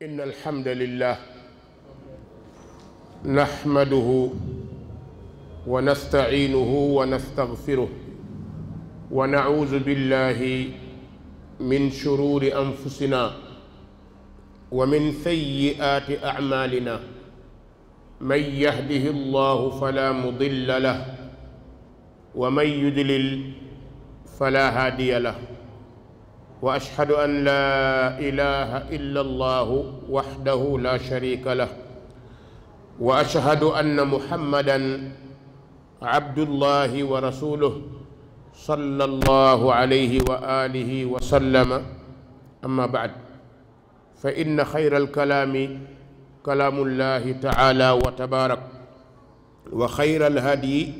إن الحمد لله نحمده ونستعينه ونستغفره ونعوذ بالله من شرور أنفسنا ومن سيئات أعمالنا من يهده الله فلا مضل له ومن يضلل فلا هادي له وأشهد أن لا إله إلا الله وحده لا شريك له وأشهد أن محمدًا عبد الله ورسوله صلى الله عليه وآله وسلم أما بعد فإن خير الكلام كلام الله تعالى وتبارك وخير الهدي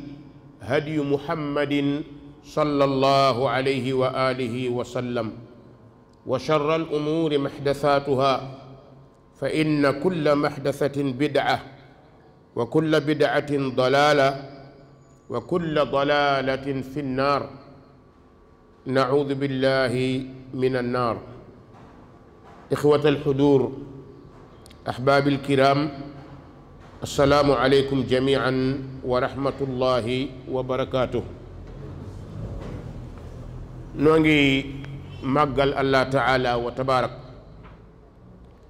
هدي محمد صلى الله عليه وآله وسلم وشر الأمور محدثاتها فإن كل محدثة بدعة وكل بدعة ضلالة وكل ضلالة في النار نعوذ بالله من النار. إخوة الحضور أحباب الكرام السلام عليكم جميعا ورحمة الله وبركاته. نونغي màggal allah taala wa tabaarak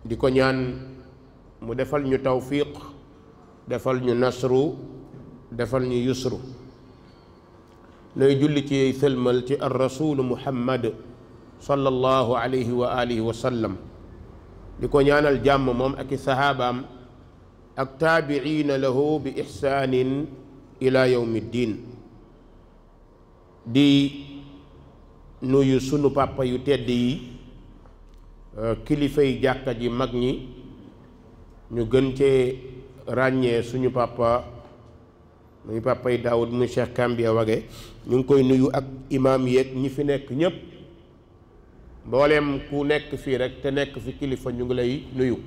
di ko ñaan mu defal ñu tawfiq defal ñu nasru defal ñu yusru nooy julli ci sëlmal ci ar rasulu muhammad sallallahu alayhi wa alihi wa sallam di ko ñaanal jàmm moom ak i sahaabaam ak taabiina lahu bi ihsaanin ila yawmi ddin di nuyu sunu papa yu tedd yi kilifay jàkka ji mag ñi ñu gën cee ràññee suñu papa muy papa yi Daawud mu Cheikh Kambia Wage ñu ngi koy nuyu ak imaam yeeg ñi fi nekk ñépp mbooleem ku nekk fii rek te nekk fi kilifa ñu ngi lay nuyu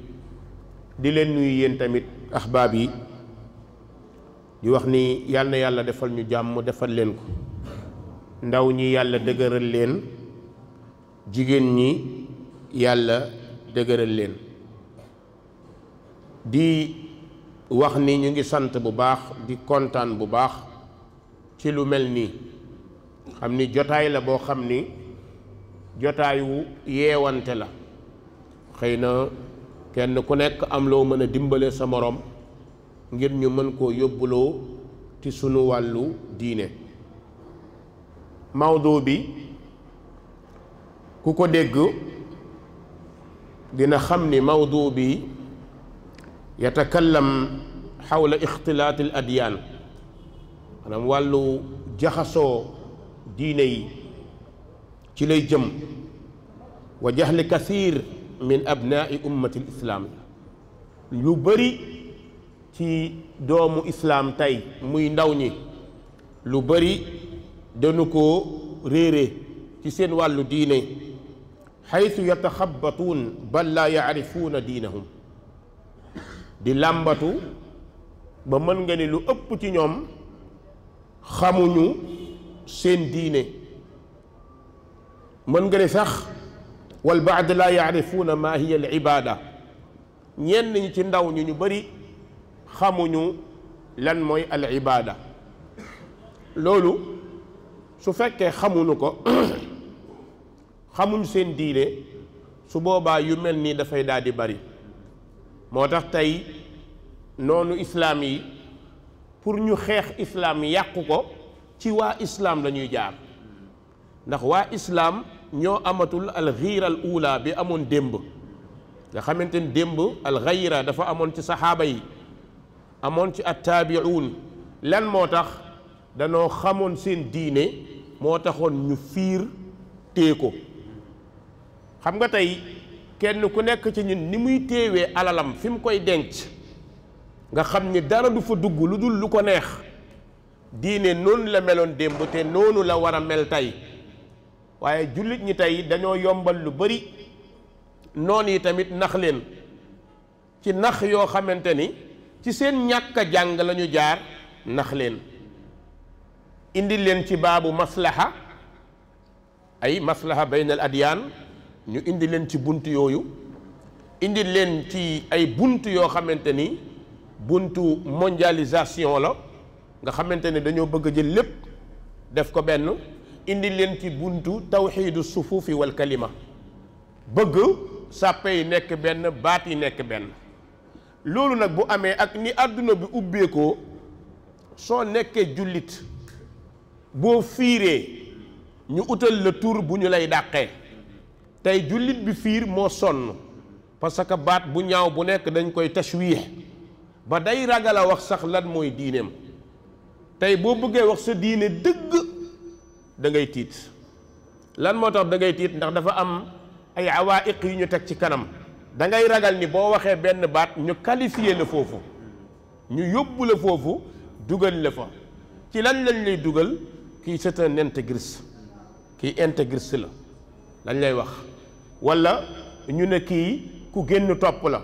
di leen nuyu yéen tamit ahbaab yi di wax ni yal na yàlla defal ñu jàmm defal leen ko ndaw ñi yàlla dëgëral leen jigéen ñi yàlla dëgëral leen di wax ni ñu ngi sant bu baax di kontaan bu baax ci lu mel nii xam ni jotaay la boo xam ni jotaayu yeewante la xëy na kenn ku nekk am loo mën a dimbale sa moroom ngir ñu mën koo yóbbuloo ci sunu wàllu diine. mawdu bi ku ko dégg dina xam ni mawdu bi yatakallam xawla ixtilaat al adyaan maanaam wàllu jaxasoo diine yi ci lay jëm wa jahli kathir min abnaai ummati l islaam lu bari ci doomu islaam tey muy ndaw ñi lu bari danu ko réere ci seen wàllu diine xaytu yataxabatuun bal laa yaarifuuna diinahum di làmbatu ba mën nga ni lu ëpp ci ñoom xamuñu seen diine mën nga ni sax wal baad laa yaarifuuna maa hiya al ibaada ñenn ñi ci ndaw ñi ñu bari xamuñu lan mooy al ibaada loolu su fekkee xamuñu ko xamuñ seen diine su boobaa yu mel nii dafay daal di bari moo tax tey noonu islaam yi pour ñu xeex islaam yàqu ko ci waa islaam la ñuy jaar ndax waa islaam ñoo amatul al xiira al ula bi amoon démb nga xamante ni démb al xiira dafa amoon ci saxaaba yi amoon ci attaabiuun lan moo tax danoo xamoon seen diine moo taxoon ñu fiir téye ko xam nga tey kenn ku nekk ci ñun ni muy téewee alalam fi mu koy denc nga xam ni dara du fa dugg lu dul lu ko neex diine noonu la meloon démb te noonu la war a mel tey waaye jullit ñi tey dañoo yombal lu bari noon yi tamit nax leen ci nax yoo xamante ni ci seen ñàkk a jàng lañu jaar nax leen indi leen ci baabu maslaha ay maslaha bayn al adyaan ñu indi leen ci bunt yooyu indi leen ci ay buntu yoo xamante ni buntu mondialisation la nga xamante ni dañoo bëgg a jël lépp def ko benn. indi leen ci buntu tawxiidu sufuufi wal kalima bëgg sàppe yi nekk benn baat yi nekk benn. loolu nag bu amee ak ni àdduna bi ubbeekoo soo nekkee jullit boo fiiree ñu utal la tur bu ñu lay dàqee tey jullit bi fiir moo sonn parce que baat bu ñaaw bu nekk dañ koy tashwiix ba day ragal a wax sax lan mooy diineem tey boo bëggee wax sa diine dëgg da ngay tiit lan moo tax da ngay tiit ndax dafa am ay awaa'iq yu ñu teg ci kanam da ngay ragal ni boo waxee benn baat ñu qualifié la foofu ñu yóbbu la foofu dugal la fa ci lan lañ lay dugal kii c'est un intégriste kii intégriste la lañ lay wax walla ñu ne kii ku génn topp la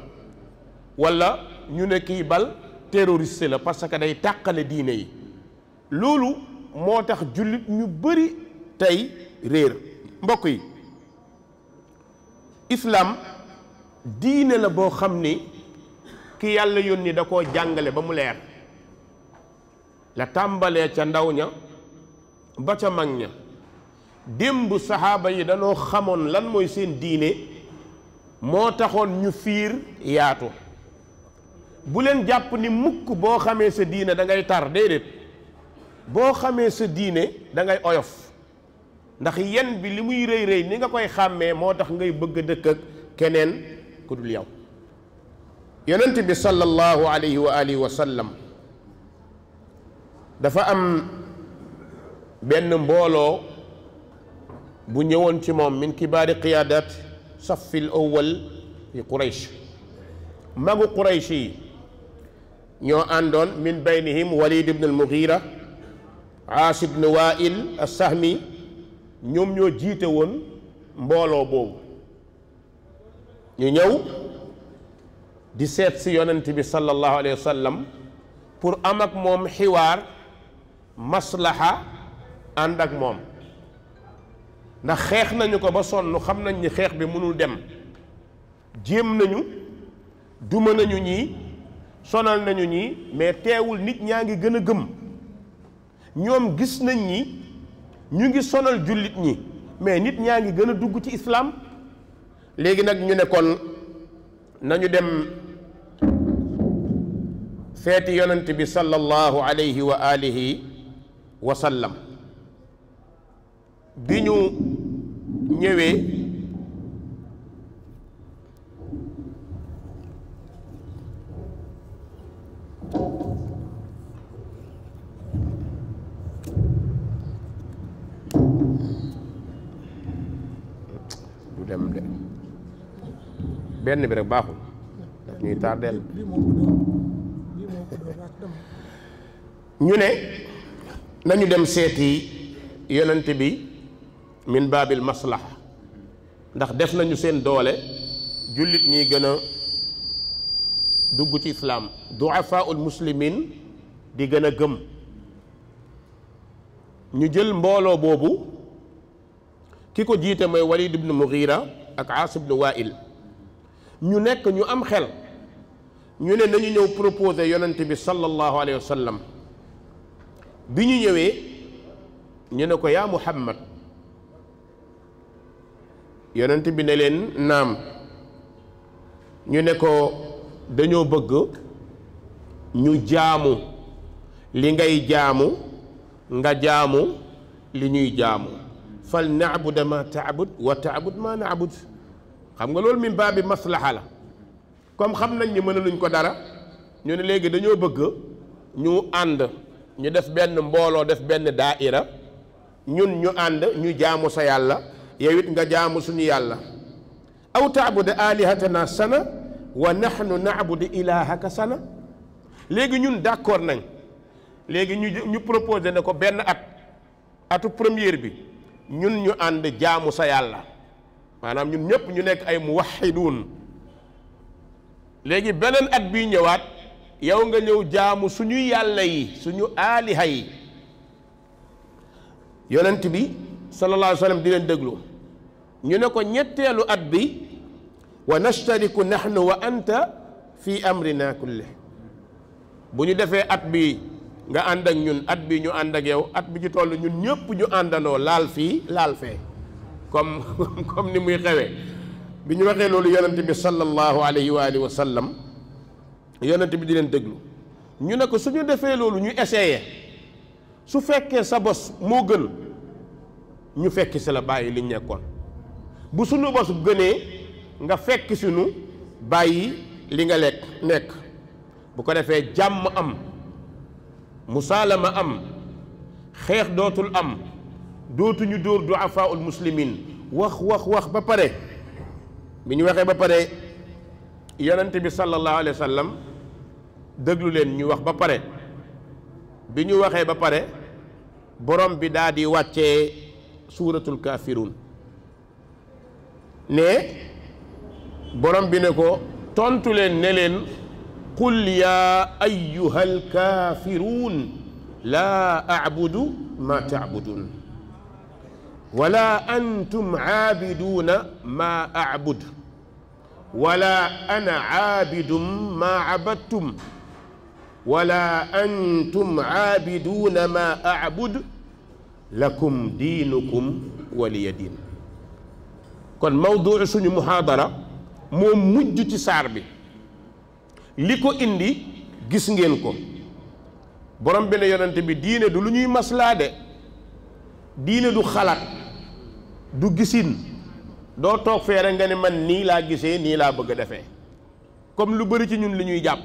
walla ñu ne kii bal terroriste la parce que day tàqale diine yi loolu moo tax jullit ñu bari tey réer mbokk yi islam diine la boo xam ni ki yàlla yónni da koo jàngale ba mu leer la tàmbalee ca ndaw ña ba ca mag ña démb saxaaba yi dañoo xamoon lan mooy seen diine moo taxoon ñu fiir yaatu bu leen jàpp ni mukk boo xamee sa diine da ngay tar déedéet boo xamee sa diine da ngay oyof ndax yen bi li muy rëy rëy ni nga koy xàmmee moo tax ngay bëgg a dëkk ak keneen ku dul yow yonent bi sallallahu alayhi wa alihi wa sallam dafa am benn mbooloo bu ñëwoon ci moom min kibaari qiyaadat safil awwal fi Quraysh magu Quraysh yi ñoo àndoon min baynihim Walid ibn al-Mughira Aas ibn Wa'il as-Sahmi ñoom ñoo jiite woon mbooloo boobu ñu ñëw di seet si yonent bi sallallahu alayhi wa sallam pour am ak moom xiwaar maslaha ànd ak moom ndax xeex nañu ko ba sonn xam nañ ni xeex bi mënul dem jéem nañu duma nañu ñii sonal nañu ñii mais teewul nit ñaa ngi gën a gëm ñoom gis nañ ni ñu ngi sonal jullit ñi mais nit ñaa ngi gën a dugg ci islam léegi nag ñu ne kon nañu dem feeti yonent bi sallallahu alayhi wa alihi wa sallam bi ñu ñëwee du dem de benn bi rek baaxul daf ñuy tardeel ñu ne nañu dem seeti yonent bi min baabil maslaha ndax def nañu seen doole jullit ñi gën a dugg ci islaam duafaul muslimin di gën a gëm ñu jël mbooloo boobu ki ko jiite mooy Walid ibn Mughira ak Aas ibn Wa'il ñu nekk ñu am xel ñu ne nañu ñëw proposer yonent bi sallallahu alayhi wa sallam bi ñu ñëwee ñu ne ko yaa Muhammad yonent bi ne leen naam ñu ne ko dañoo bëgg ñu jaamu li ngay jaamu nga jaamu li ñuy jaamu fal naabud ma taabud wa taabud ma naabud xam nga loolu min baabi maslaha la comme xam nañ ni mënaluñ ko dara ñu ne léegi dañoo bëgg ñu ànd ñu def benn mbooloo def benn daaira ñun ñu ànd ñu jaamu sa yàlla yow it nga jaamu suñu yàlla aw taabuda alihatana sana wa nahnu naabudu ilahaka sana léegi ñun d'accord nañ léegi ñu proposé ne ko benn atu première bi ñun ñu ànd jaamu sa yàlla maanaam ñun ñëpp ñu nekk ay muwaxiduun léegi beneen at bii ñëwaat yow nga ñëw jaamu suñu yàlla yi suñu aaliha yi yonent bi sallallahu alayhi wa sallam di leen déglu ñu ne ko ñetteelu at bi wa nashtariku nahnu wa anta fi amrina kulli. bu ñu defee at bi nga ànd ak ñun, at bi ñu ànd ak yow, at bi ci toll ñun ñëpp ñu àndandoo laal fii laal fee comme ni muy xewee. bi ñu waxee loolu yonent bi sallallahu alayhi wa alihi wa sallam, yonent bi di leen déglu. ñu ne ko su ñu defee loolu ñu essayé, su fekkee sa bos moo gën ñu fekk si la bàyyi liñ nekkoon, bu suñu bos gënee nga fekk suñu bàyyi li nga nekk. bu ko defee jàmm am, musaalama am, xeex dootul am, dootuñu dóor du'afaa'ul muslimin. wax ba pare, bi ñu waxee ba pare yonent bi sallallahu alayhi wa sallam déglu leen ñu wax ba pare. bi ñu waxee ba pare borom bi daal di wàccee suuratul kaafiruun ne borom bi ne ko tontu leen ne leen qul yaa ayyuhal kaafiruun laa a'budu maa ta'buduun wala antum aabiduuna maa a'bud wala ana aabidum maa abadtum wala antum aabiduuna maa a'bud lakum diinukum waliya diin. kon mawduu suñu muhaadara moo mujj ci saar bi. li ko indi gis ngeen ko. borom bi ne yonent bi diine du lu ñuy maslaa de, diine du xalaat, du gisin. doo toog fee rek nga ne man nii laa gisee, nii laa bëgg a defee. comme lu bari ci ñun li ñuy jàpp,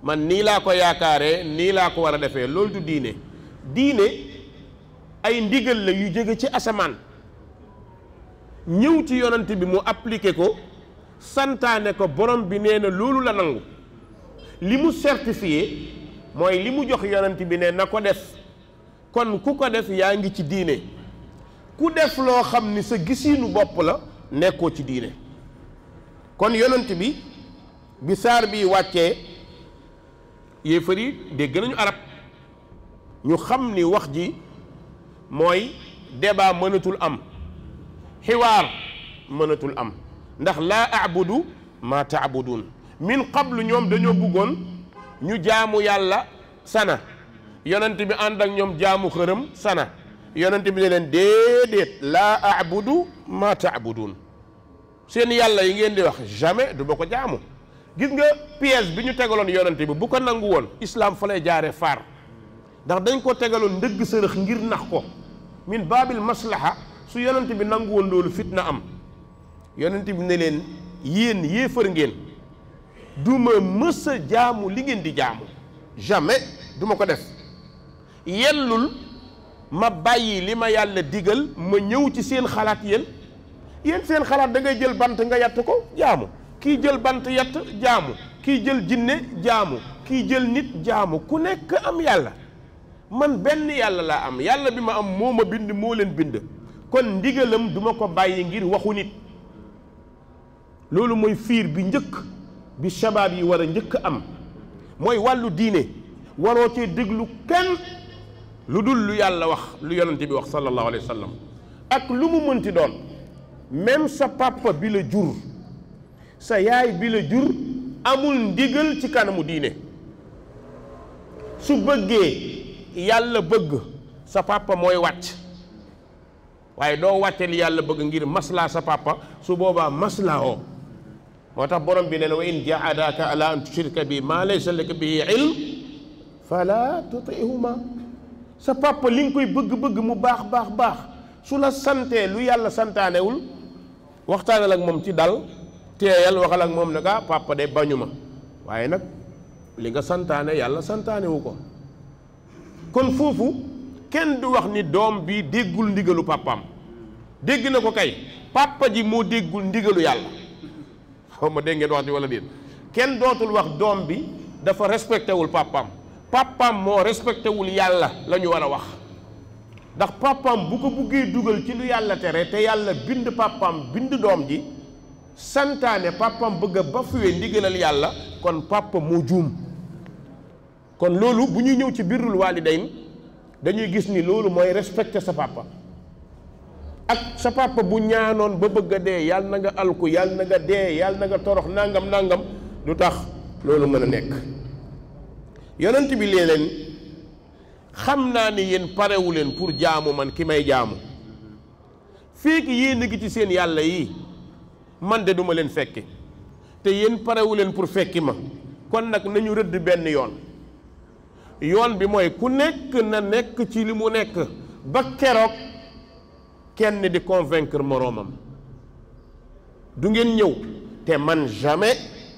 man nii laa ko yaakaaree, nii laa ko war a defee. loolu du diine. diine ay ndigal la yu jóge ci asamaan ñëw ci yonent bi mu appliqué ko, santaane ko. borom bi nee na loolu la nangu. li mu certifié mooy li mu jox yonent bi ne na ko def. kon ku ko def yaa ngi ci diine. ku def loo xam ni sa gisiinu bopp la, nekkoo ci diine. kon yonent bi saar bi wàccee, yéefar yi dégg nañu arab, ñu xam ni wax ji mooy débat mënatul am, xiwaar mënatul am. ndax laa a'budu maa ta'buduun. min qablu ñoom dañoo bëggoon ñu jaamu yàlla sana, yonent bi ànd ak ñoom jaamu xërëm sana. yonent bi ne leen déedéet, laa a'budu maa ta'buduun. seen yàlla yi ngeen di wax jamais du ma ko jaamu. gis nga piège bi ñu tegaloon yonent bi bu ko nangu woon, islam fa lay jaaree faar. ndax dañ ko tegaloon ndëgg sërëx ngir nax ko. min baabil maslaha, su yonent bi nangu woon loolu fitna am. yonent bi ne leen yéen yéefar ngeen, du ma mës a jaamu li ngeen di jaamu, jamais du ma ko def. yellul ma bàyyi li ma yàlla digal ma ñëw ci seen xalaat. yéen seen xalaat da ngay jël bant nga yatt ko jaamu, kii jël bant yatt jaamu, kii jël jinne jaamu, kii jël nit jaamu. ku nekk am yàlla. man benn yàlla laa am, yàlla bi ma am moo ma bind, moo leen bind. kon ndigalam du ma ko bàyyi ngir waxu nit. loolu mooy fiir bi njëkk bi shabaab yi war a njëkk am, mooy wàllu diine waroo cee déglu kenn lu dul lu yàlla wax, lu yonent bi wax sallallahu alayhi wa sallam. ak lu mu mënti doon, même sa papa bi la jur, sa yaay bi la jur, amul ndigal ci kanamu diine. su bëggee yàlla bëgg, sa papa mooy wàcc, waaye doo wàcce li yàlla bëgg ngir maslaa sa papa. su boobaa maslaa oo. moo tax borom bi nee na wa in jahadaaka ala an tushrika bi maa laysa laka bihi ilm fala tutihuma. sa papa li nga koy bëgg-bëgg mu baax su la santee lu yàlla santaanewul, waxtaanal ak moom ci dal, teeyal, waxal ak moom nag papa de bañu ma, waaye nag li nga santaane yàlla santaanewu ko. kon foofu kenn du wax ni doom bi déggul ndigalu papaam. dégg na ko kay, papa ji moo déggul ndigalu yàlla. xaw ma dégg ngeen wax ji wala déet. kenn dootul wax doom bi dafa respecté wul papaam. papaam moo respecté wul yàlla la ñu war a wax. ndax papaam bu ko buggee dugal ci lu yàlla tere, te yàlla bind papaam bind doom ji, santaane papaam bëgg a bafuwee ndigalal yàlla, kon papa moo juum. kon loolu bu ñuy ñëw ci birrul waalidayn dañuy gis ni loolu mooy respecté sa papa. ak sa papa bu ñaanoon ba bëgg a dee yàlla na nga alku yàlla na nga dee yàlla na nga torox nangam nangam du tax loolu mën a nekk. yonent bi lee leen xam naa ni yéen parewu leen pour jaamu man ki may jaamu fii ki yéen a ngi ci seen yàlla yi man de duma leen fekki te yéen parewu leen pour fekki ma kon nag nañu rëdd benn yoon bi mooy ku nekk na nekk ci li mu nekk ba keroog kenn di convaincre moroomam du ngeen ñëw te man jamais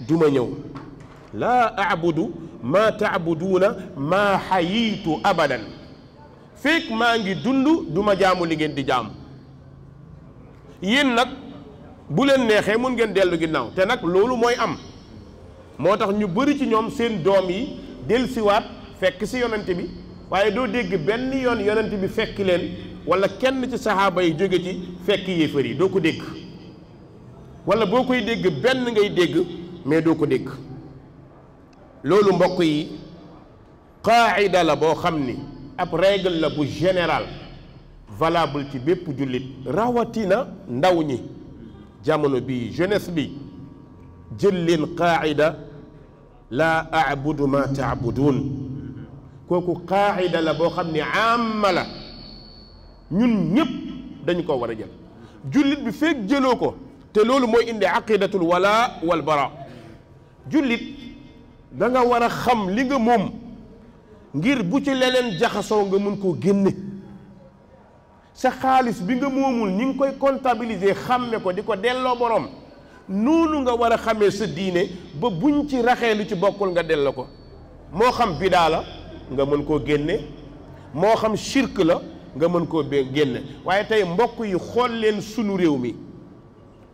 duma ñëw laa a'budu maa ta'buduuna maa xayiitu abadan fekk maa ngi dund duma jaamu li ngeen di jaamu yéen nag bu leen neexee mun ngeen dellu ginnaaw te nag loolu mooy am moo tax ñu bari ci ñoom seen doom yi dellusiwaat fekk si yonent bi waaye doo dégg benn yoon yonent bi fekk leen wala kenn ci saxaaba yi jóge ci fekk yéefar yi doo ko dégg wala boo koy dégg benn ngay dégg mais doo ko dégg. loolu mbokk yi qaayida la boo xam ni ab règle la bu général valable ci bépp jullit rawatina ndaw ñi jamono bii jeunesse bi jël leen qaayida laa a'budu ma ta'budun kooku qaayida la boo xam ni amma la ñun ñëpp dañu ko war a jël jullit bi fekk jëloo ko te loolu mooy indi aqidatul wala wal bara jullit da nga war a xam li nga moom ngir bu ci leneen jaxasoo nga mën koo génne sa xaalis bi nga moomul ñi ngi koy comptabiliser xàmme ko di ko delloo borom noonu nga war a xamee sa diine ba buñ ci raxee lu ci bokkul nga delloo ko moo xam bidaa la nga mën koo génne moo xam shirk la nga mën koo génne waaye tey mbokk yi xool leen sunu réew mi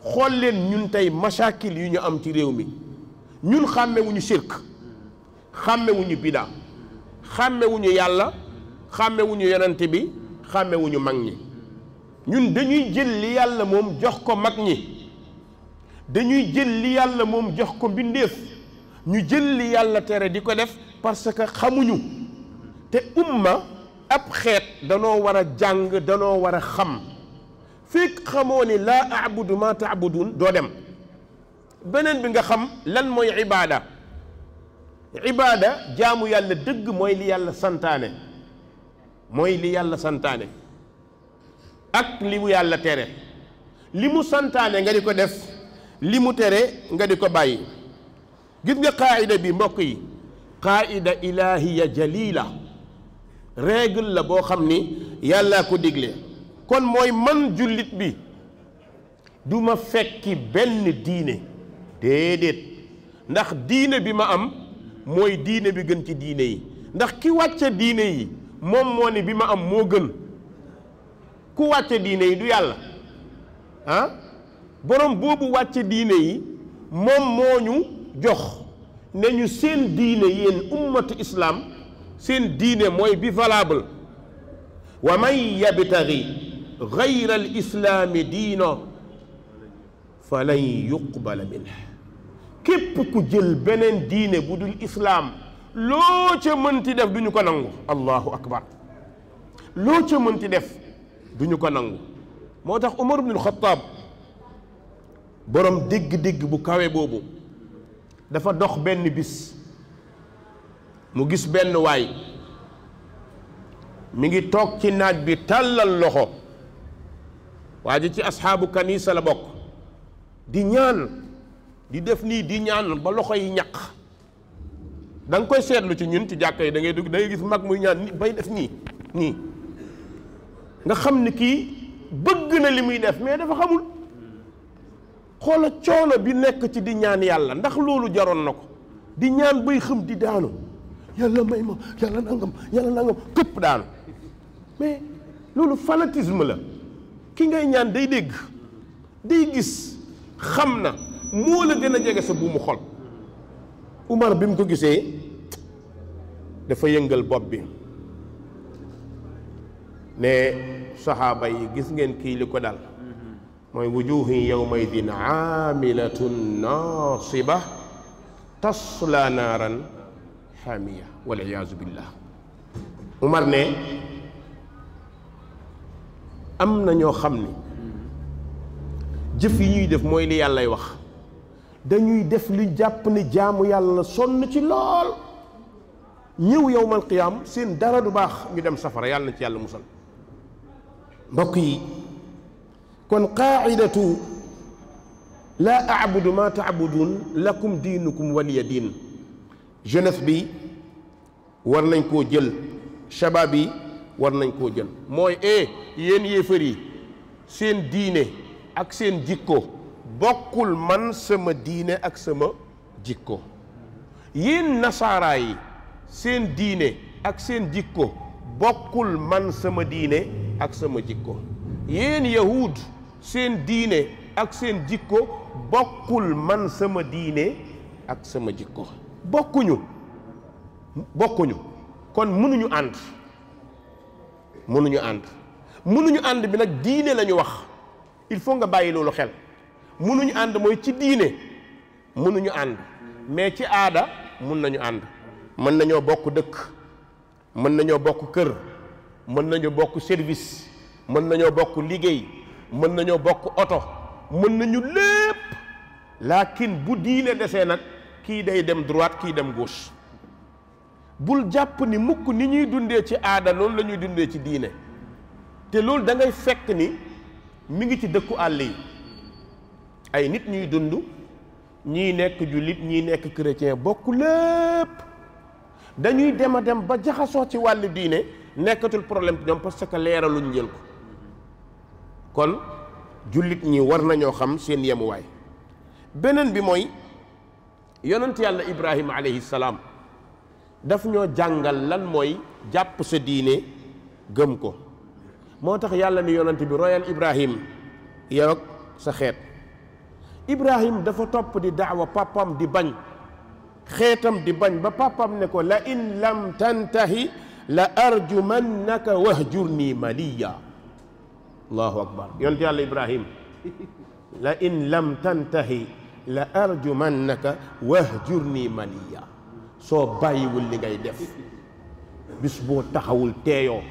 xool leen ñun tey masaakil yu ñu am ci réew mi ñun xàmmewuñu shirk xàmmewuñu bidaa xàmmewuñu yàlla xàmmewuñu yonent bi xàmmewuñu mag ñi ñun dañuy jël li yàlla moom jox ko mag ñi dañuy jël li yàlla moom jox ko mbindeef ñu jël li yàlla tere di ko def parce que xamuñu te umma ab xeet danoo war a jàng danoo war a xam fekk xamoo ni laa a'budu ma ta'budun doo dem beneen bi nga xam lan mooy ibaada jaamu yàlla dëgg mooy li yàlla santaane mooy li yàlla santaane ak li mu yàlla tere li mu santaane nga di ko def li mu tere nga di ko bàyyi gis nga qaayida bi mbokk yi qaayida ilaahiya jalila règle la boo xam ni yàllaa ko digle kon mooy man jullit bi du ma fekki benn diine déedéet ndax diine bi ma am mooy diine bi gën ci diine yi ndax ki wàcce diine yi moom moo ni bi ma am moo gën ku wàcce diine yi du yàlla ah borom boobu wàcce diine yi moom moo ñu jox ne ñu seen diine yéen ummatu islam seen diine mooy bi valable wa man yabtaghi gayra al islaami diina fa lan yuqbala minhu képp ku jël beneen diine bu dul islaam loo ca mënti def du ñu ko nangu allahu akbar loo ca mënti def du ñu ko nangu moo tax Umar ibn al-Khattab borom dégg-dégg bu kawe boobu dafa dox benn bis mu gis benn waay mi ngi toog ci naaj bi tàllal loxo waa ji ci asxaabu kanisa la bokk di ñaan di def nii di ñaan ba loxo yi ñaq da nga koy seetlu ci ñun ci jàkka yi da ngay dugg da ngay gis mag muy ñaan ni bay def nii nga xam ni kii bëgg na li muy def mais dafa xamul xoola coono bi nekk ci di ñaan yàlla ndax loolu jaroon na ko di ñaan bay xëm di daanu yàlla may ma yàlla nangam këpp daanu mais loolu fanatisme la ki ngay ñaan day dégg day gis xam na moo la gën a jege sa buumu xol Umar bi mu ko gisee dafa yëngal bopp bi ne saxaaba yi gis ngeen kii li ko dal mooy wujuhin yawmaydin aamilatun naasiba tasla naaran xaamiya wal iyaazu billah Umar ne am na ñoo xam ni jëf yi ñuy def mooy li yàllay wax dañuy def li jàpp ne jaamu yàlla sonn ci lool ñëw yowmal qiyaam seen dara du baax ñu dem safara yàlla na ci yàlla musal mbokk yi kon qaaidatu laa abudu ma taabudun lakum diinukum waliya diin jeunesse bi war nañ koo jël shabab yi war nañ koo jël mooy yéen yéefar yi seen diine ak seen jikko bokkul man sama diine ak sama jikko yéen nasaara yi seen diine ak seen jikko bokkul man sama diine ak sama jikko yéen yahud seen diine ak seen jikko bokkul man sama diine ak sama jikko bokkuñu kon mënuñu ànd mënuñu ànd bi nag diine lañu wax il faut nga bàyyi loolu xel mënuñu ànd mooy ci diine mënuñu ànd mais ci aada mun nañu ànd mën nañoo bokk dëkk mën nañoo bokk kër mën nañu bokk service mën nañoo bokk liggéey mën nañoo bokk oto mën nañu lépp laakin bu diine desee nag kii day dem droite kii dem gauche bul jàpp ni mukk ni ñuy dundee ci aada noonu la ñuy dundee ci diine te loolu da ngay fekk ni mi ngi ci dëkku àll yi ay nit ñuy dund ñii nekk jullit ñii nekk chrétien bokk lépp dañuy dem a dem ba jaxasoo ci wàllu diine nekkatul problème ñoom parce que leeraluñ leen ko kon jullit ñi war nañoo xam seen yemuwaay beneen bi mooy yonent yàlla Ibrahima alayhi salaam daf ñoo jàngal lan mooy jàpp sa diine gëm ko moo tax yàlla ni yonent bi royal Ibrahim yow ak sa xeet Ibrahim dafa topp di daawa papam di bañ xeetam di bañ ba papam ne ko la in lam tantahi la arjumannaka wahjurni maliya allahu akbar yonent yàlla Ibrahim la in lam tantahi la arjumannaka wahjurni maliya soo bàyyiwul li ngay def bis boo taxawul teeyoo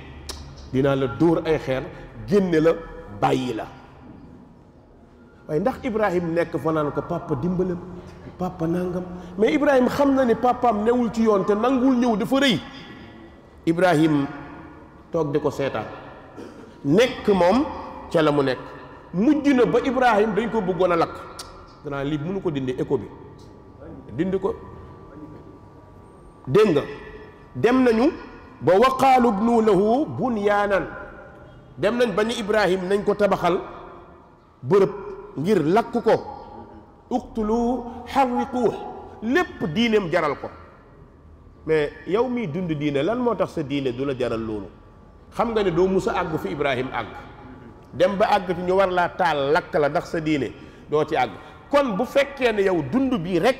dinaa la dóor ay xeer génne la bàyyi la waaye ndax Ibrahim nekk fa naan ko papa dimbalam papa nangam mais Ibrahim xam na ni papaam newul ci yoon te nanguwul ñëw dafa rëy Ibrahim toog di ko seetaan nekk moom ca la mu nekk mujj na ba Ibrahim dañ ko bëggoon a lakk danaa lii mënu ko dindi écho bi dindi ko dégg nga dem nañu ba waqaalu bnu lahu bunyaanan dem nañ ba ni Ibrahim nañ ko tabaxal bërëb ngir lakk ko uqtulu harriquuh lépp diineem jaral ko mais yow miy dund diine lan moo tax sa diine du la jaral loolu xam nga ne doo mus a àgg fi Ibrahim àgg dem ba àgg ci ñu war laa taal lakk la ndax sa diine doo ci àgg kon bu fekkee ne yow dund bii rek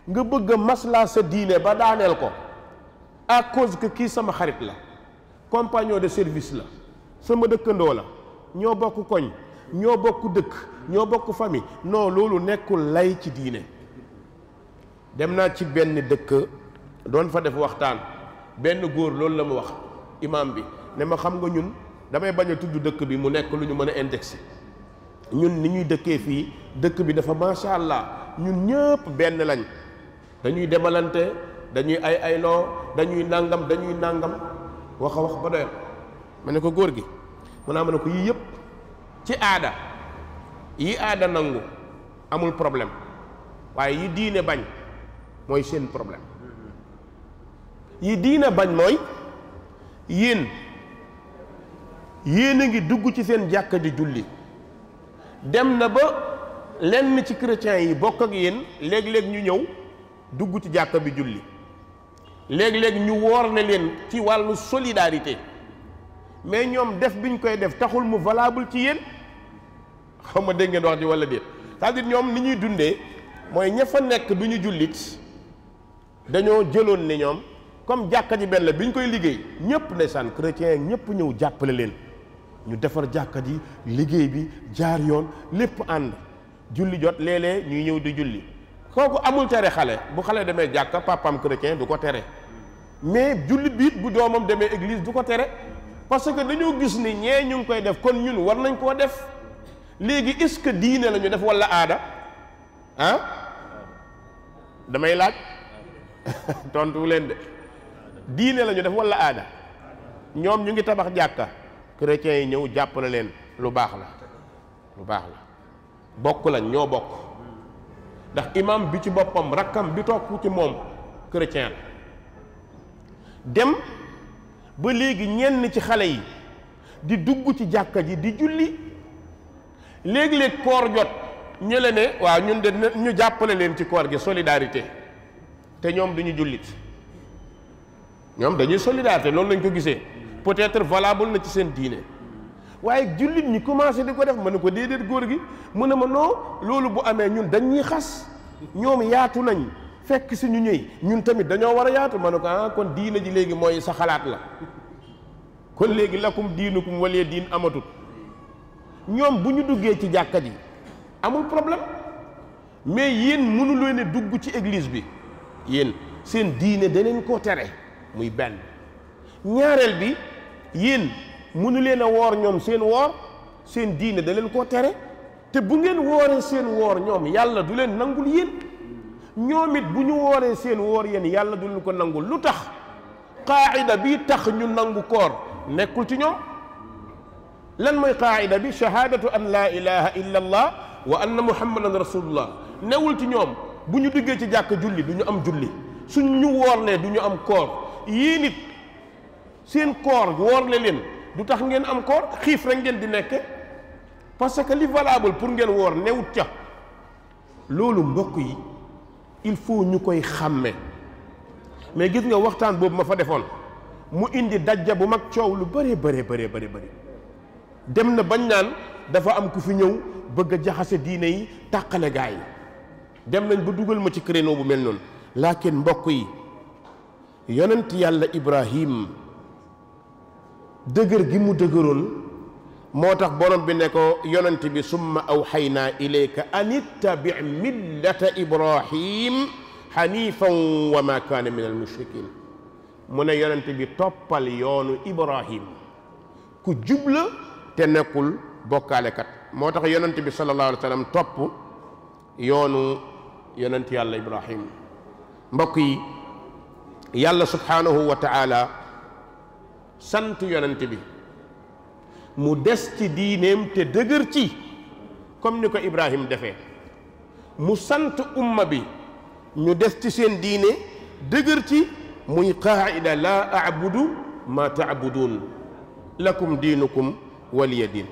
nga bëgg a maslaa sa diine ba daaneel ko à cause que kii sama xarit la compagnon de service la sama dëkkandoo la ñoo bokk koñ ñoo bokk dëkk ñoo bokk famille non loolu nekkul lay ci diine dem naa ci benn dëkk doon fa def waxtaan benn góor loolu la ma wax imam bi ne ma xam nga ñun damay bañ a tudd dëkk bi mu nekk lu ñu mën a indexé ñun ni ñuy dëkkee fii dëkk bi dafa macha allah ñun ñëpp benn lañ dañuy demalante dañuy ayloo dañuy nangam wax a wax ba doyal ma ne ko góor gi mu naa ma ne ko yii yëpp ci aada yi aada nangu amul problème waaye yi diine bañ mooy seen problème yi diine bañ mooy yéen a ngi dugg ci seen jàkka di julli dem na ba lenn ci chrétiens yi bokk ak yéen léeg-léeg ñu ñëw dugg ci jàkka bi julli léeg-léeg ñu woor ne leen ci wàllu solidarité mais ñoom def biñ koy def taxul mu valable ci yéen xaw ma dégg ngeen wax ji wala déet c'est-à-dire ñoom ni ñuy dundee mooy ña fa nekk du ñu jullit dañoo jëloon ne ñoom comme jàkka ji benn la bi ñu koy liggéey ñëpp ndeysaan chrétien ñëpp ñëw jàppale leen ñu defar jàkka ji liggéey bi jaar yoon lépp ànd julli jot léeg-léeg ñuy ñëw di julli kooku amul tere xale bu xale demee jàkka papam chrétien du ko tere mais jullit bi it bu doomam demee église du ko tere parce que dañoo gis ni ñee ñu ngi koy def kon ñun war nañ koo def léegi est-ce que diine la ñu def walla aada ah damay laaj tontu leen de diine la ñu def walla aada ñoom ñu ngi tabax jàkka chrétiens yi ñëw jàppale leen lu baax la bokk lañ ñoo bokk ndax imam bi ci boppam rakkam bi topp ci moom chrétien la dem ba léegi ñenn ci xale yi di dugg ci jàkka ji di julli léegi-léeg koor jot ñu la ne waaw ñun de ñu jàppale leen ci koor gi solidarité te ñoom duñu jullit ñoom dañuy solidarité loolu lañ ko gisee peut-être valable na ci seen diine waaye jullit ñi commencé di ko def ma ne ko déedéet góor gi mu ne ma non loolu bu amee ñun dañuy xas ñoom yaatu nañ fekk si ñu ñëy ñun tamit dañoo war a yaatu ma ne ko ah kon diine ji léegi mooy sa xalaat la kon léegi lakum diinukum waliya diin amatut ñoom bu ñu duggee ci jàkka ji amul problème mais yéen mënu leen a dugg ci église bi yéen seen diine da leen koo tere muy benn ñaareel bi yéen mënu leen a woor ñoom seen woor seen diine da leen koo tere te bu ngeen wooree seen woor ñoom yàlla du leen nangul yéen ñoom it bu ñu wooree seen woor yéen yàlla du leen ko nangul lu tax qaayida bi tax ñu nangu koor nekkul ci ñoom lan mooy qaayida bi shahaadatu an laa ilaha illa allah wa anna muhammadan rasulullah newul ci ñoom bu ñu duggee ci jàkk julli du ñu am julli suñ ñu woorlee du ñu am koor yéen it seen koor woorle leen du tax ngeen am koor xiif rek ngeen di nekke parce que li valable pour ngeen woor newut ca loolu mbokk yi il faut ñu koy xàmme mais gis nga waxtaan boobu ma fa defoon mu indi dajja bu mag coow lu bëree bëri dem na bañ naan dafa am ku fi ñëw bëgg a jaxase diine yi tàqale gaa yi dem nañ ba dugal ma ci créneau bu mel noonu laakin mbokk yi yonent yàlla Ibrahim dëgër gi mu dëgëroon moo tax borom bi ne ko yonent bi summa awxaynaa ilayka an ittabi millata Ibrahim xanifan wa ma kaana min al mushrikin mu ne yonent bi toppal yoonu Ibrahim ku jubla te nekkul bokkaalekat moo tax yonent bi sallallahu alayhi wa sallam topp yoonu yonent yàlla Ibrahim mbokk yi yàlla subhanahu wa taala sant yonent bi mu des ci diineem te dëgër ci comme ni ko Ibrahim defee mu sant umma bi ñu des ci seen diine dëgër ci muy qaa'ida laa a'budu ma ta'budun lakum diinukum waliya diin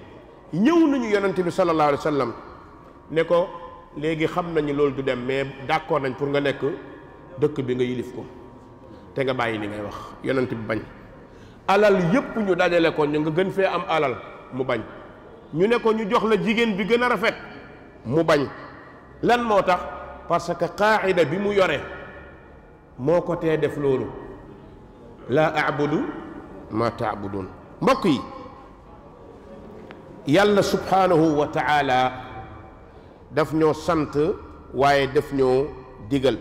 ñëw nañu yonent bi sallallahu alayhi wa sallam ne ko léegi xam nañu loolu du dem mais d'accord nañ pour nga nekk dëkk bi nga yilif ko te nga bàyyi li ngay wax yonent bi bañ alal yépp ñu dajale ko ñu nga gën fee am alal mu bañ ñu ne ko ñu jox la jigéen bi gën a rafet mu bañ lan moo tax parce que qaa'ida bi mu yore moo ko tee def loolu laa a'budu ma ta'budun mbokk yi yàlla subhanahu wa ta'ala daf ñoo sant waaye daf ñoo digal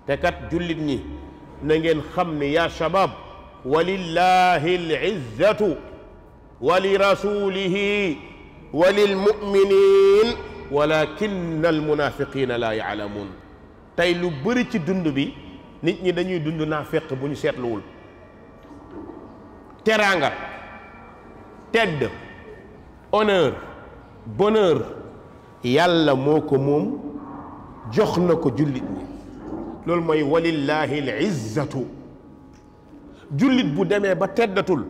te kat jullit ñi na ngeen xam ni yaa shabab walillahi al-izzatu wa li rasulihi wa lil mu'minin walakinna al munafiqina la ya'lamun tey lu bëri ci dund bi nit ñi dañuy dund naafeq bu ñu seetluwul teraanga tedd honneur bonheur yàlla moo ko moom jox na ko jullit ñi loolu mooy walillahi al izzatu jullit bu demee ba teddatul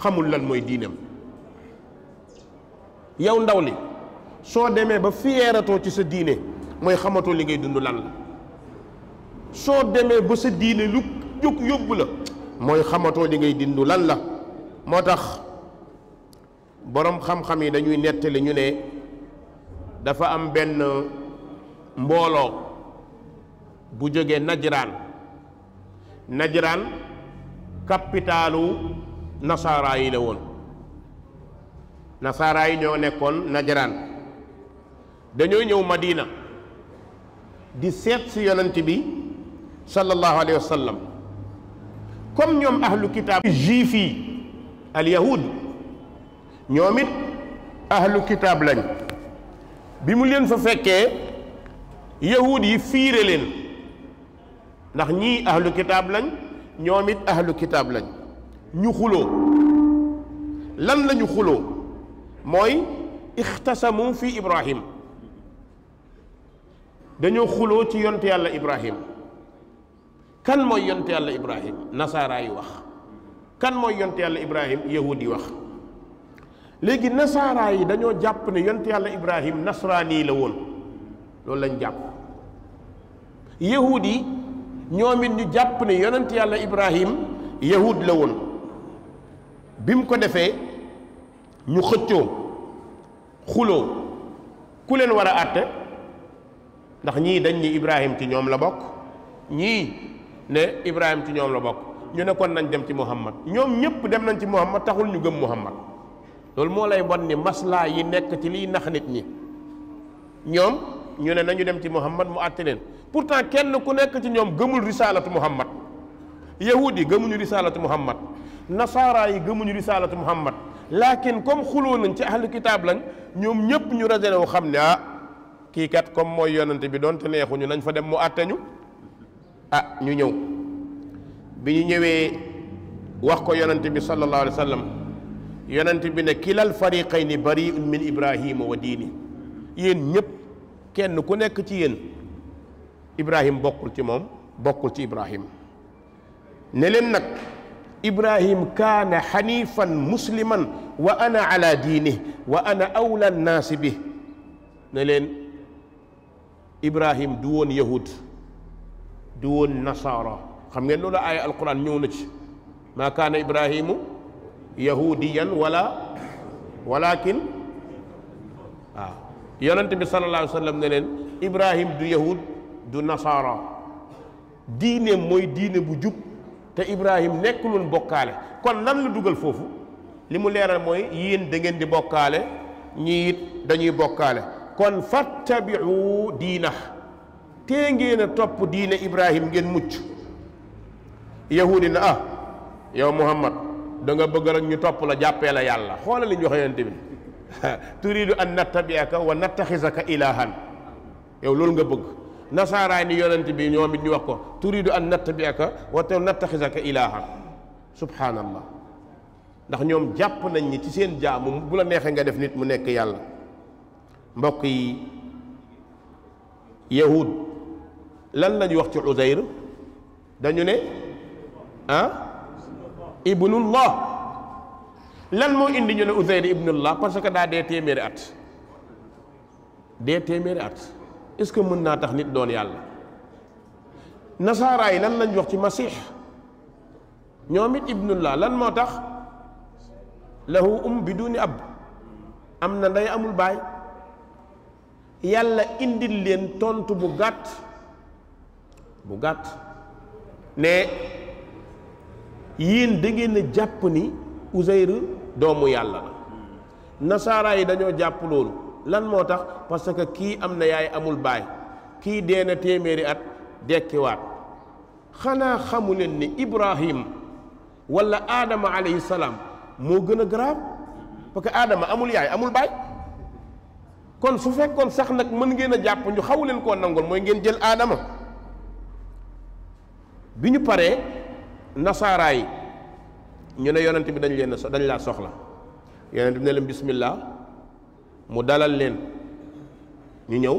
xamul lan mooy diinam yow ndaw li soo demee ba fiyeeratoo ci sa diine mooy xamatoo li ngay dund lan la soo demee ba sa diine lu jóg yóbbu la mooy xamatoo li ngay dund lan la moo tax boroom xam-xam yi dañuy nettali ñu ne dafa am benn mbooloo bu jógee Najraan capitalu nasaara yi la woon nasaara yi ñoo nekkoon Najraan dañoo ñëw Madina di seet si yonent bi sallallahu alayhi wa sallam comme ñoom ahlu kitaab juif yi al yahud ñoom it ahlu kitaab lañ bi mu leen fa fekkee yahud yi fiire leen ndax ñii ahlu kitaab lañ ñoom it ahlu kitaab lañ ñu xuloo lan lañu xuloo mooy ixtasamu fi Ibrahim dañoo xuloo ci yonte yàlla Ibrahim kan mooy yonte yàlla Ibrahim nasaara yi wax kan mooy yonte yàlla Ibrahim yahud yi wax léegi nasaara yi dañoo jàpp ne yonte yàlla Ibrahim nasraani la woon loolu lañ jàpp yahud yi ñoom it ñu jàpp ne yonent yàlla Ibrahim yahud la woon bi mu ko defee ñu xëccoo xuloo ku leen war a àtte ndax ñii dañ ni Ibrahim ci ñoom la bokk ñii ne Ibrahim ci ñoom la bokk ñu ne kon nañ dem ci Muhammad ñoom ñëpp dem nañ ci Muhammad taxul ñu gëm Muhammad loolu moo lay won ni maslaa yi nekk ci liy nax nit ñi ñoom ñu ne nañu dem ci Muhammad mu àtte leen pourtant kenn ku nekk ci ñoom gëmul risalatu Muhammad yahud yi gëmuñu risalatu Muhammad nasaara yi gëmuñu risalatu Muhammad laakin comme xuloo nañ ci ahlu kitaab lañ ñoom ñëpp ñu raisonné wu xam ne kii kat comme mooy yonante bi doonte neexuñu nañ fa dem mu àtte ñu ñu ñëw bi ñu ñëwee wax ko yonante bi sallallahu alayhi wa sallam yonante bi ne kilal fariqayni bari'un min Ibrahima wa diini yéen ñëpp kenn ku nekk ci yéen Ibrahim bokkul ci moom bokkul ci Ibrahim ne leen nag Ibrahim kaana xanifan musliman wa ana ala diinih wa ana awla nnaasi bi ne leen Ibrahim du woon yahud du woon nasaara xam ngeen loolu aaya alquran ñëw na ci maa kaana Ibrahimu yahudiyan walakin waaw yonent bi sallallahu alayhi wa sallam ne leen Ibrahim du yahud du nasaara diine mooy diine bu jub te Ibrahim nekkuloon bokkaale kon lan la dugal foofu li mu leeral mooy yéen da ngeen di bokkaale ñii it dañuy bokkaale kon fattabiu diina tee ngeen a topp diine Ibrahim ngeen mucc yahudi na yow Muhammad da nga bëgg rek ñu topp la jàppee la yàlla xoolal li ñu wax yonent bi turidu an nattabiaka wa nattaxisaka ilahan yow loolu nga bëgg nasaaraay ni yonent bi ñoom it ñu wax ko turidu an nattabiaka wa nattaxisaka ilahan subhanallah ndax ñoom jàpp nañ ni ci seen jaamu bu la neexee nga def nit mu nekk yàlla mbokk yi yahud lan lañu wax ci Uzayr dañu ne ibnullah lan moo indi ñu ne Uzayr ibnullah parce que daa dee téeméeri at est-ce que mën naa tax nit doon yàlla nasaara yi lan lañ wax ci masiix ñoom it ibnullah lan moo tax lahu biduni ab am na ndey amul baay yàlla indil leen tontu bu gàtt ne yéen da ngeen a jàpp ni Uzayr doomu yàlla la nasaara yi dañoo jàpp loolu lan moo tax parce que kii am na yaay amul baay kii dee na téeméeri at dekkiwaat xanaa xamu leen ni Ibrahim wala Adama alayhi salaam moo gën a grave parce que Adama amul yaay amul baay kon su fekkoon sax nag mën ngeen a jàpp ñu xaw leen koo nangol mooy ngeen jël Adama bi ñu paree nasaara yi ñu ne yonent bi dañ laa soxla yonent bi ne leen bismillah mu dalal leen ñu ñëw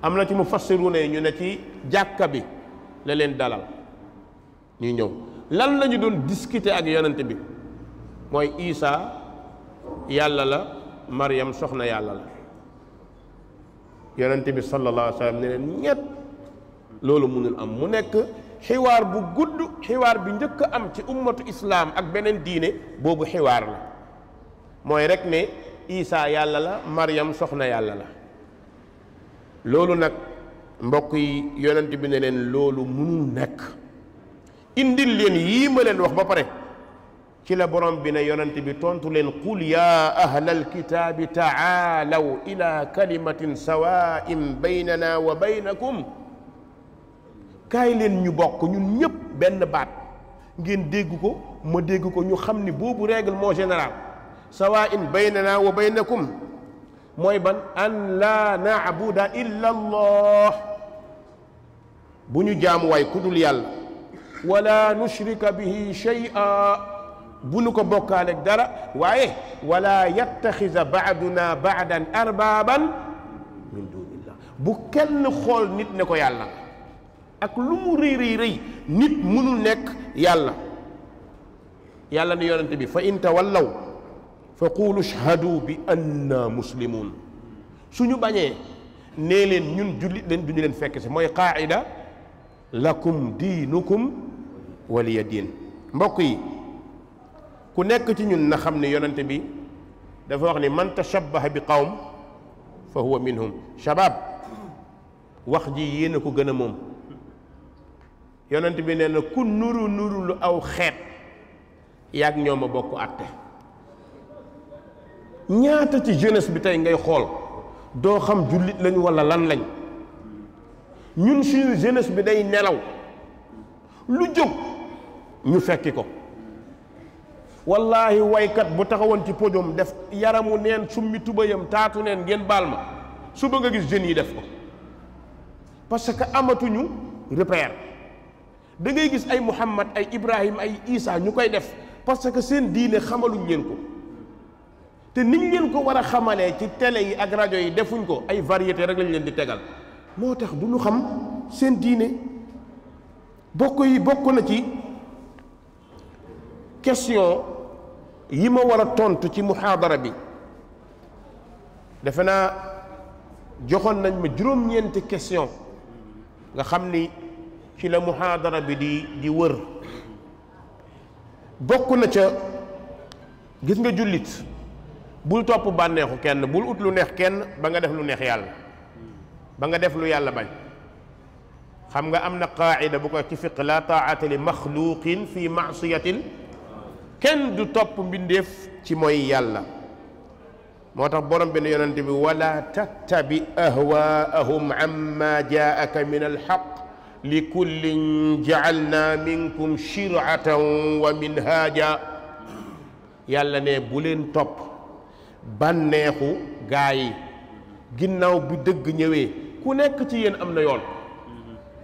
am na ci mufassiruna yi ñu ne ci jàkka bi la leen dalal ñu ñëw lan lañu doon discuter ak yonent bi mooy Isa yàlla la Maryam soxna yàlla la yonent bi sallallahu alayhi wa sallam ne leen ñett loolu mënul am mu nekk xiwaar bu gudd xiwaar bi njëkk a am ci ummatu islaam ak beneen diine boobu xiwaar la mooy rek ne Isa yàlla la Maryam soxna yàlla la loolu nag mbokk yi yonent bi ne leen loolu mënul nekk indil leen yii ma leen wax ba pare ci la borom bi ne yonent bi tontu leen qul ya ahlal kitaabi taalaw ila kalimatin sawaa'in baynana wa baynakum kaay leen ñu bokk ñun ñëpp benn baat ngeen dégg ko ma dégg ko ñu xam ni boobu règle moo général sawaa'in baynana wa baynakum mooy ban an laa na'buda illa allah bu ñu jaamu waay ku dul yàlla wala nushrika bihi shay'a bu nu ko bokkaaleeg dara waaye wala yattaxisa baaduna baadan arbaaban min dunillah bu kenn xool nit ne ko yàlla ak lu mu rëy rëy rëy nit mënul nekk yàlla yàlla ni yonente bi fa in tawallaw fa qulu ashhadu bi anna muslimun suñu bañee nee leen ñun jullit leen duñu leen fekk si mooy qaa'ida lakum diinukum waliya diin mbokk yi ku nekk ci ñun na xam ne yonente bi dafa wax ni man tashabbaha bi qawm fa huwa minhum shabab wax ji yéen a ko gën a moom yonente bi nee na ku nuru nuru lu aw xeet yaag ñoom a bokk àtte ñaata ci jeunesse bi tey ngay xool doo xam jullit lañ walla lan lañ ñun suñu jeunesse bi day nelaw lu jóg ñu fekki ko wallahi waykat bu taxawoon ci podium def yaramu neen summi tubayam taatu neen ngeen baal ma suba nga gis jeunes yi def ko parce que amatuñu repère da ngay gis ay Muhammad ay Ibrahim ay Isa ñu koy def parce que seen diine xamaluñ leen ko te niñ leen ko war a xamalee ci télé yi ak rajo yi defuñ ko ay variété rek lañ leen di tegal moo tax du ñu xam seen diine bokk na ci question yi ma war a tontu ci muhaadara bi defe naa joxoon nañ ma juróom-ñeenti question nga xam ni ci la muhaadara bi di wër bokk na ca gis nga jullit bul topp bànneexu kenn bul ut lu neex kenn ba nga def lu neex yàlla ba nga def lu yàlla bañ xam nga am na qaacida bu ko ci fiq la taa'ata li maxluqin fi maasiyatin kenn du topp mbindeef ci mooy yàlla moo tax borom bi ne yonente bi wala tattabi ahwaahum amma jaaka min alxaq li kullin jaalna minkum shiratan wa minhaaja yàlla ne bu leen topp bànneexu gaa yi ginnaaw bi dëgg ñëwee ku nekk ci yéen am na yoon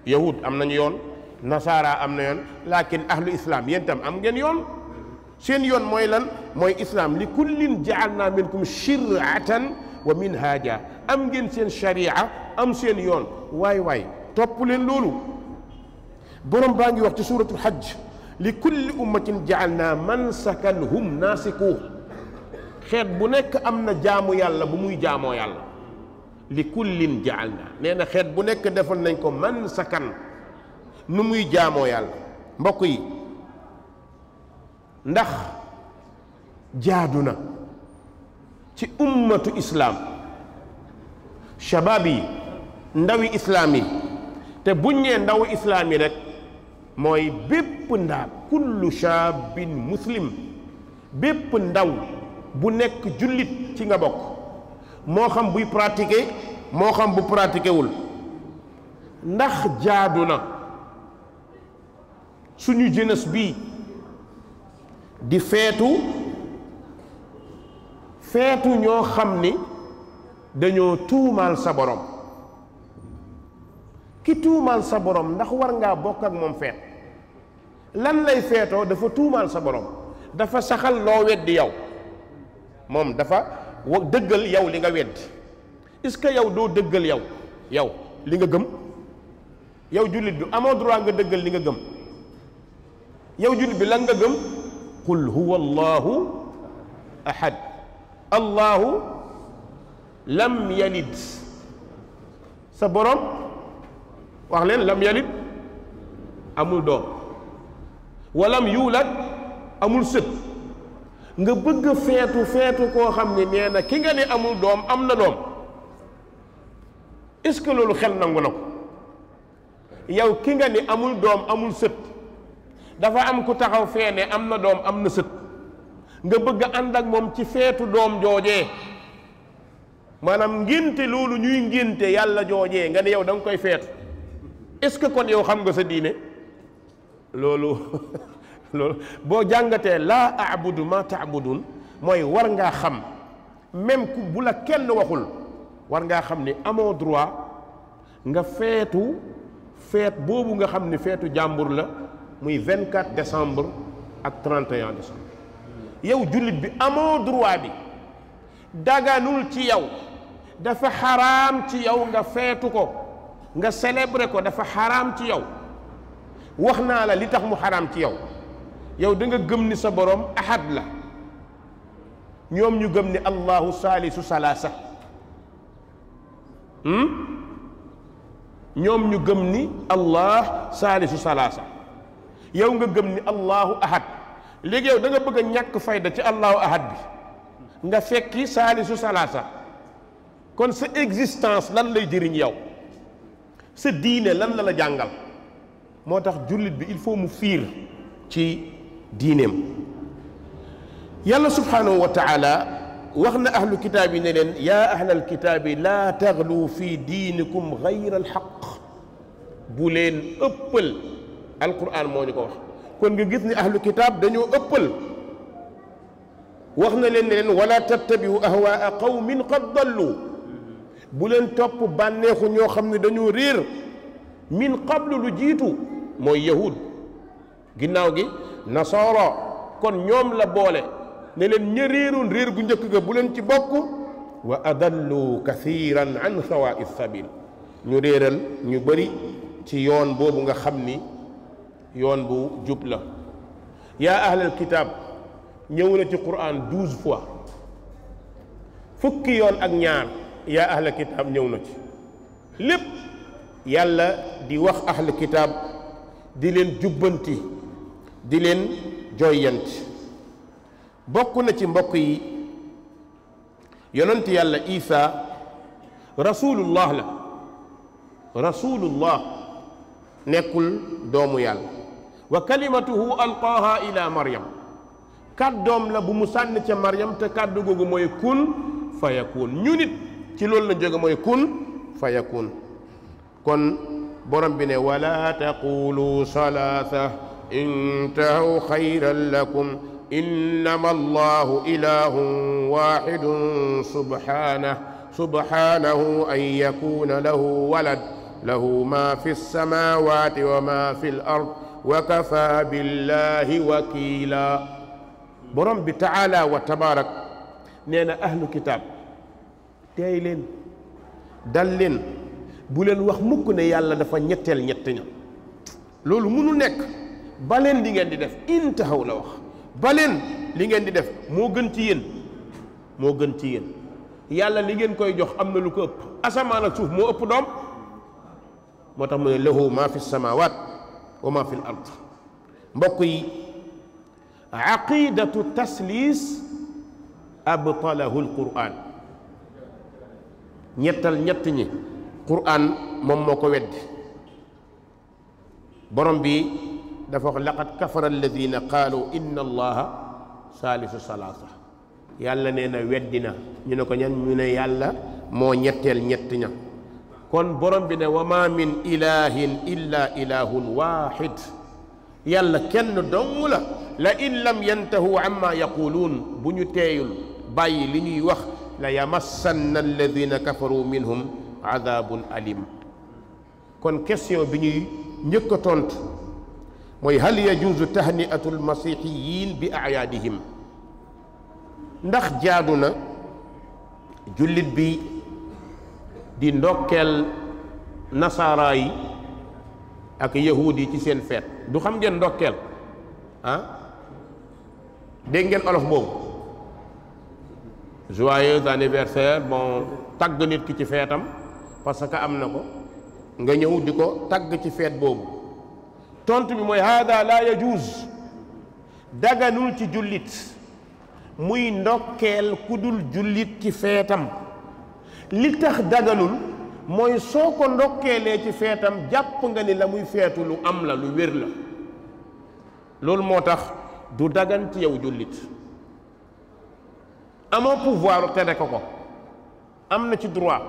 yahud am nañu yoon nasaara am na yoon lakin ahlu islam yéen tam am ngeen yoon seen yoon mooy lan mooy islam li kullin jaalna minkum shiratan wa minhaja am ngeen seen sharia am seen yoon waay topp leen loolu borom baa ngi wax ci suratul hajj li kulli ummatin jaalna mansakan hum naasikuh xeet bu nekk am na jaamu yàlla bu muy jaamoo yàlla li kullin jaalna nee na xeet bu nekk defal nañ ko mansakan nu muy jaamoo yàlla mbokk yi ndax jaadu na ci ummatu islaam shabaab yi ndawi islaam yi te buñ nee ndawu islaam yi rek mooy bépp ndaw kullu shaabin muslim bépp ndaw bu nekk jullit ci nga bokk moo xam buy pratiquer moo xam bu pratiquer wul ndax jaadu na suñu jeunesse bii di feetu ñoo xam ni dañoo tuumaal sa borom ki tuumaal sa borom ndax war ngaa bokk ak moom feet lan lay feetoo dafa tuumaal sa borom dafa saxal loo weddi yow moom dafa dëggal yow li nga weddi est-ce que yow doo dëggal yow li nga gëm yow jullit bi amoo droit nga dëggal li nga gëm yow jullit bi lan nga gëm qul huwa allahu ahad allahu lam yalid sa borom wax leen lam yalid amul doom walam yuulad amul sët nga bëgg a feetu koo xam ne nee na ki nga ne amul doom am na doom est-ce que loolu xel nangu na ko yow ki nga ni amul doom amul sët dafa am ku taxaw fee ne am na doom am na sët nga bëgg a ànd ak moom ci feetu doom joojee maanaam ngénte loolu ñuy ngénte yàlla joojee nga ne yow da nga koy feetu est-ce que kon yow xam nga sa diine loolu boo jàngatee laa abudu ma taabudun mooy war ngaa xam même ku bu la kenn waxul war ngaa xam ni amoo droit nga feetu feet boobu nga xam ni feetu jàmbur la muy 24 décembre ak 31 décembre yow jullit bi amoo droit bi daganul ci yow dafa xaraam ci yow nga feetu ko nga célébrer ko dafa xaraam ci yow wax naa la li tax mu xaraam ci yow yow da nga gëm ni sa borom ahad la ñoom ñu gëm ni allahu saalisu salaasa ñoom ñu gëm ni allah saalisu salaasa yow nga gëm ni allahu ahad léegi yow da nga bëgg a ñàkk fayda ci allahu ahad bi nga fekki saalisu salaasa kon sa existence lan lay jëriñ yow sa diine lan la la jàngal moo tax jullit bi il faut mu fiir ci diineem yàlla subhanahu wa taala wax na ahlu kitaab yi ne leen yaa ahlal kitaabi laa taxlu fi diinikum gayra alxaq bu leen ëppal alquran moo ñu ko wax kon nga gis ni ahlu kitaab dañoo ëppal wax na leen ne leen wala tattabiu ahwaa qawmin qad dallu bu leen topp bànneexu ñoo xam ne dañoo réer min qablu lu jiitu mooy yahud ginnaaw gi nasaara kon ñoom la boole ne leen ña réeroon réer gu njëkk ga bu leen ci bokk wa adallu kathiran an sawaa'i sabil ñu réeral ñu bëri ci yoon boobu nga xam ni yoon bu jub la yaa ahlal kitaab ñëw na ci Qur'an 12 fois fukki yoon ak ñaar yaa ahlal kitaab ñëw na ci lépp yàlla di wax ahlal kitaab di leen jubbanti di leen joyanti bokk na ci mbokk yi yonent yàlla Isa rasulullah la rasulullah nekkul doomu yàlla wa kalimatuhu alqaaha ila maryam kàddoom la bu mu sànni ca maryam te kàddu googu mooy kun fa yakun ñu nit ci loolu la jóge mooy kun fa yakun kon borom bi ne wala taqulu salaasa intahu xayran lakum innama allahu ilahun waxidun subhanahu an yakuna lahu walad lahu ma fi lsamawati wa ma fi l ard wa kafa billahi wakila borom bi taala wa tabarak nee na ahlu kitaab teey leen dal leen bu leen wax mukk ne yàlla dafa ñetteel ñett ña loolu mënu nekk ba leen li ngeen di def intahaw la wax ba leen li ngeen di def moo gën ci yéen moo gën ci yéen yàlla li ngeen koy jox am na lu ko ëpp asamaan ak suuf moo ëpp doom moo tax mu ne lahu ma fi samawat wa ma fi l ard mbokk yi aqidatu taslis abtalahu l quran ñettal ñett ñi quran moom moo ko weddi borom bi dafa wax laqad kafara alladina qaalu inna allaha saalisu salaasa yàlla nee na weddi na ñu ne ko ñan ñu ne yàlla moo ñetteel ñett ña kon borom bi ne wa ma min ilahin illa ilahun waxid yàlla kenn dong la la in lam yantahu amma yaquluun bu ñu teeyul bàyyi li ñuy wax la yamassanna alladina kafaru minhum adabun alim kon question bi ñuy njëkk a tontu mooy hal yajuuzu tahniatu almasixiyin bi ayaadihim ndax jaadu na jullit bi di ndokkeel nasaara yi ak yahuud yi ci seen feet du xam ngeen ndokkeel ah dégg ngeen olof boobu joyeux anniversaire bon tagg nit ki ci feetam parce que am na ko nga ñëw di ko tagg ci feet boobu tontu bi mooy hada la yajuuz daganul ci jullit muy ndokkeel ku dul jullit ci feetam li tax daganul mooy soo ko ndokkeelee ci feetam jàpp nga ni la muy feetu lu am la lu wér la loolu moo tax du dagan ci yow jullit amoo pouvoir tere ko ko am na ci droit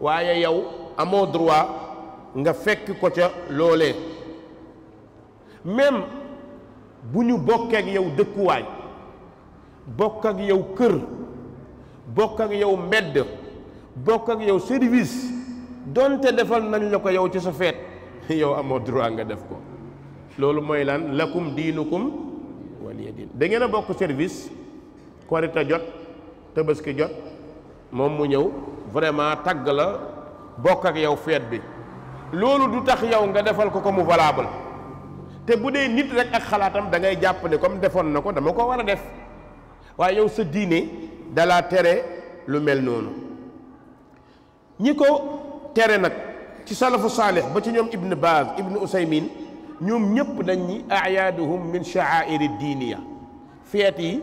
waaye yow amoo droit nga fekk ko ca loolee même bu ñu bokkee ak yow dëkkuwaay bokk ak yow kër bokk ak yow mbedd bokk ak yow service donte defal nañ la ko yow ci sa feet yow amoo droit nga def ko. loolu mooy lan lakum diinukum waliya diin. da ngeen a bokk service korite jot tabaski jot moom mu ñëw vraiment tagg la bokk ak yow feet bi loolu du tax yow nga defal ko mu valable te bu dee nit rek ak xalaatam da ngay jàpp ne comme defoon na ko dama ko war a def waaye yow sa diine dalaa tere lu mel noonu. ñi ko tere nag ci salafu saalih ba ci ñoom Ibn Baaz Ibn Usaymin ñoom ñëpp dañ ñi ayaaduhum min sha'airi diiniya feet yi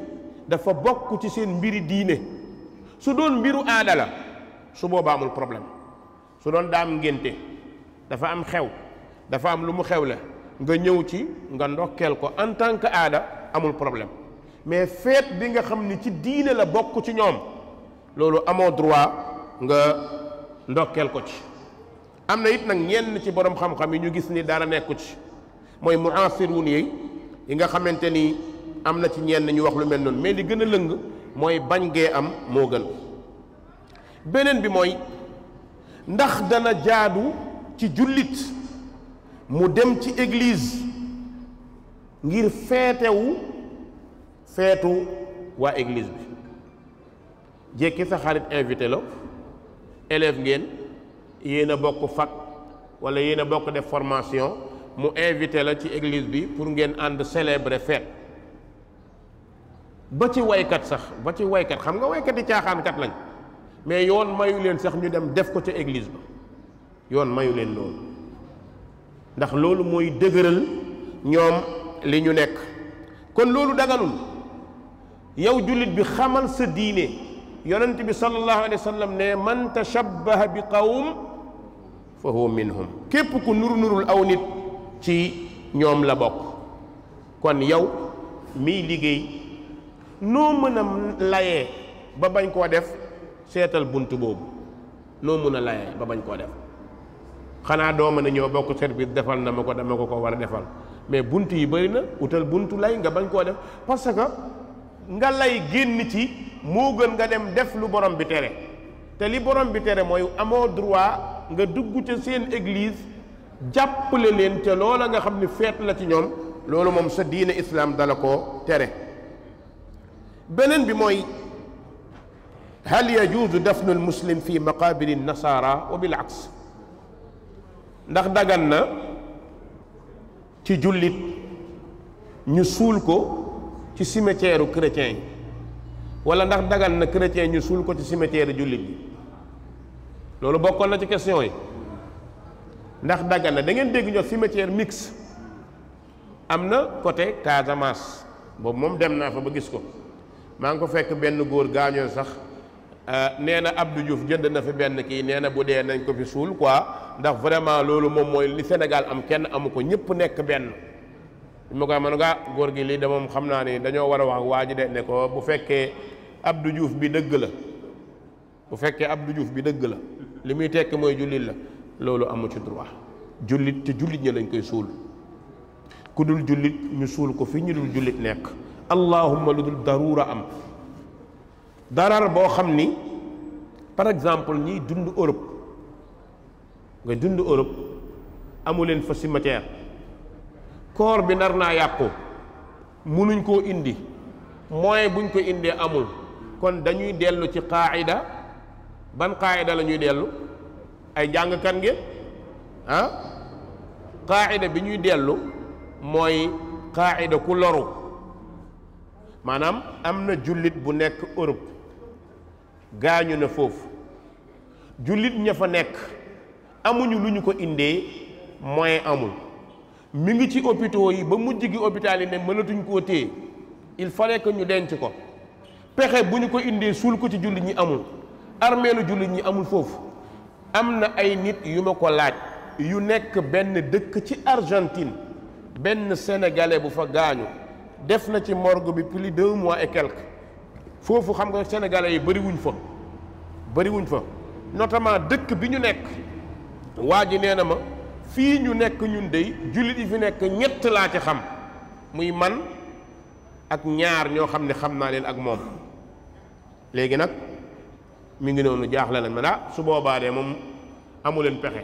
dafa bokk ci seen mbiri diine. su doon mbiru aada la su boobaa amul problème su doon daa am ngénte dafa am xew dafa am lu mu xewle nga ñëw ci nga ndokkeel ko en tant que aada amul problème mais feet bi nga xam ni ci diine la bokk ci ñoom loolu amoo droit nga ndokkeel ko ci. am na it nag ñenn ci borom xam-xam yi ñu gis ni dara nekku ci mooy muasirun yi nga xamante ni am na ci ñenn ñu wax lu mel noonu mais li gën a lëng mooy bañ gee am moo gën. beneen bi mooy ndax dana jaadu ci jullit mu dem ci église ngir feetu waa église bi. jékki sa xarit invité la élève ngeen yéen a bokk fac wala yéen a bokk def formation mu invité la ci église bi pour ngeen ànd célébrer fête. ba ci waykat sax ba ci waykat xam nga waykat yi caaxaankat lañ mais yoon mayu leen sax ñu dem def ko ca église ba yoon mayu leen loolu ndax loolu mooy dëgëral ñoom li ñu nekk. kon loolu daganul yow jullit bi xamal sa diine. yonent bi sallallahu alayhi wa sallam ne man tashabbaha bi qawm fa huwa minhum képp ku nurul aw nit ci ñoom la bokk. kon yow miy liggéey noo mën a layee ba bañ koo def seetal bunt boobu noo mën a layee ba bañ koo def. xanaa doo mën a ñëw bokk service defal na ma ko dama ko war a defal mais bunt yi bëri na utal buntu lay nga bañ koo def parce que nga lay génn ci moo gën nga dem def lu borom bi tere. te li borom bi tere mooy amoo droit nga dugg ca seen église jàppale leen ca loola nga xam ni feet la ci ñoom loolu moom sa diine islam dala ko tere. beneen bi mooy hal yajuuzu dafnu al muslim fi maqabiri nasara wa bil aks ndax dagan na ci jullit ñu suul ko ci cimetière chrétien yi wala ndax dagan na chrétien ñu suul ko ci cimetière jullit yi loolu bokkoon na ci question yi. ndax dagan na da ngeen dégg ñoo cimetière mixte am na côté Casamance boobu moom dem naa fa ba gis ko maa ngi ko fekk benn góor gaañoo sax nee na Abdou Diouf jënd na fi benn kii nee na bu dee nañ ko fi suul quoi ndax vraiment loolu moom mooy li Sénégal am kenn amu ko ñëpp nekk benn. ma koy mën nga góor gi lii de moom xam naa ni dañoo war a wax waa ji de ne ko bu fekkee Abdou Diouf bi dëgg la bu fekkee Abdou Diouf bi dëgg la li muy tekk mooy jullit la loolu amu ci droit. jullit te jullit ñi lañ koy suul ku dul jullit ñu suul ko fi ñu dul jullit nekk. allahumma lu dul daruura am darar boo xam ni par exemple ñiy dund Europe nga dund Europe amu leen fa cimetière koor bi nar naa yàqu munuñ koo indi moyen buñ ko indee amul kon dañuy dellu ci qaayida ban qaayida la ñuy dellu ay jàngkat ngeen ah qaayida bi ñuy dellu mooy qaayida ku loru maanaam am na jullit bu nekk Europe gaañu na foofu jullit ña fa nekk amuñu lu ñu ko indee moyen amul mi ngi ci hôpitaux yi ba mujj gi hôpital yi ne mënatuñ koo téye il fallait que ñu denc ko pexe bu ñu ko indee suul ko ci jullit ñi amul armeelu jullit ñi amul foofu. am na ay nit yu ma ko laaj yu nekk benn dëkk ci Argentine benn sénégalais bu fa gaañu def na ci morgue bi plus de 2 mois et quelques foofu xam nga sénégalais yi bëriwuñ fa notamment dëkk bi ñu nekk waa ji nee na ma fii ñu nekk ñun dey jullit yi fi nekk ñett laa ci xam muy man ak ñaar ñoo xam ne xam naa leen ak moom. léegi nag mi ngi noonu jaaxle nañ ma su boobaa de moom amu leen pexe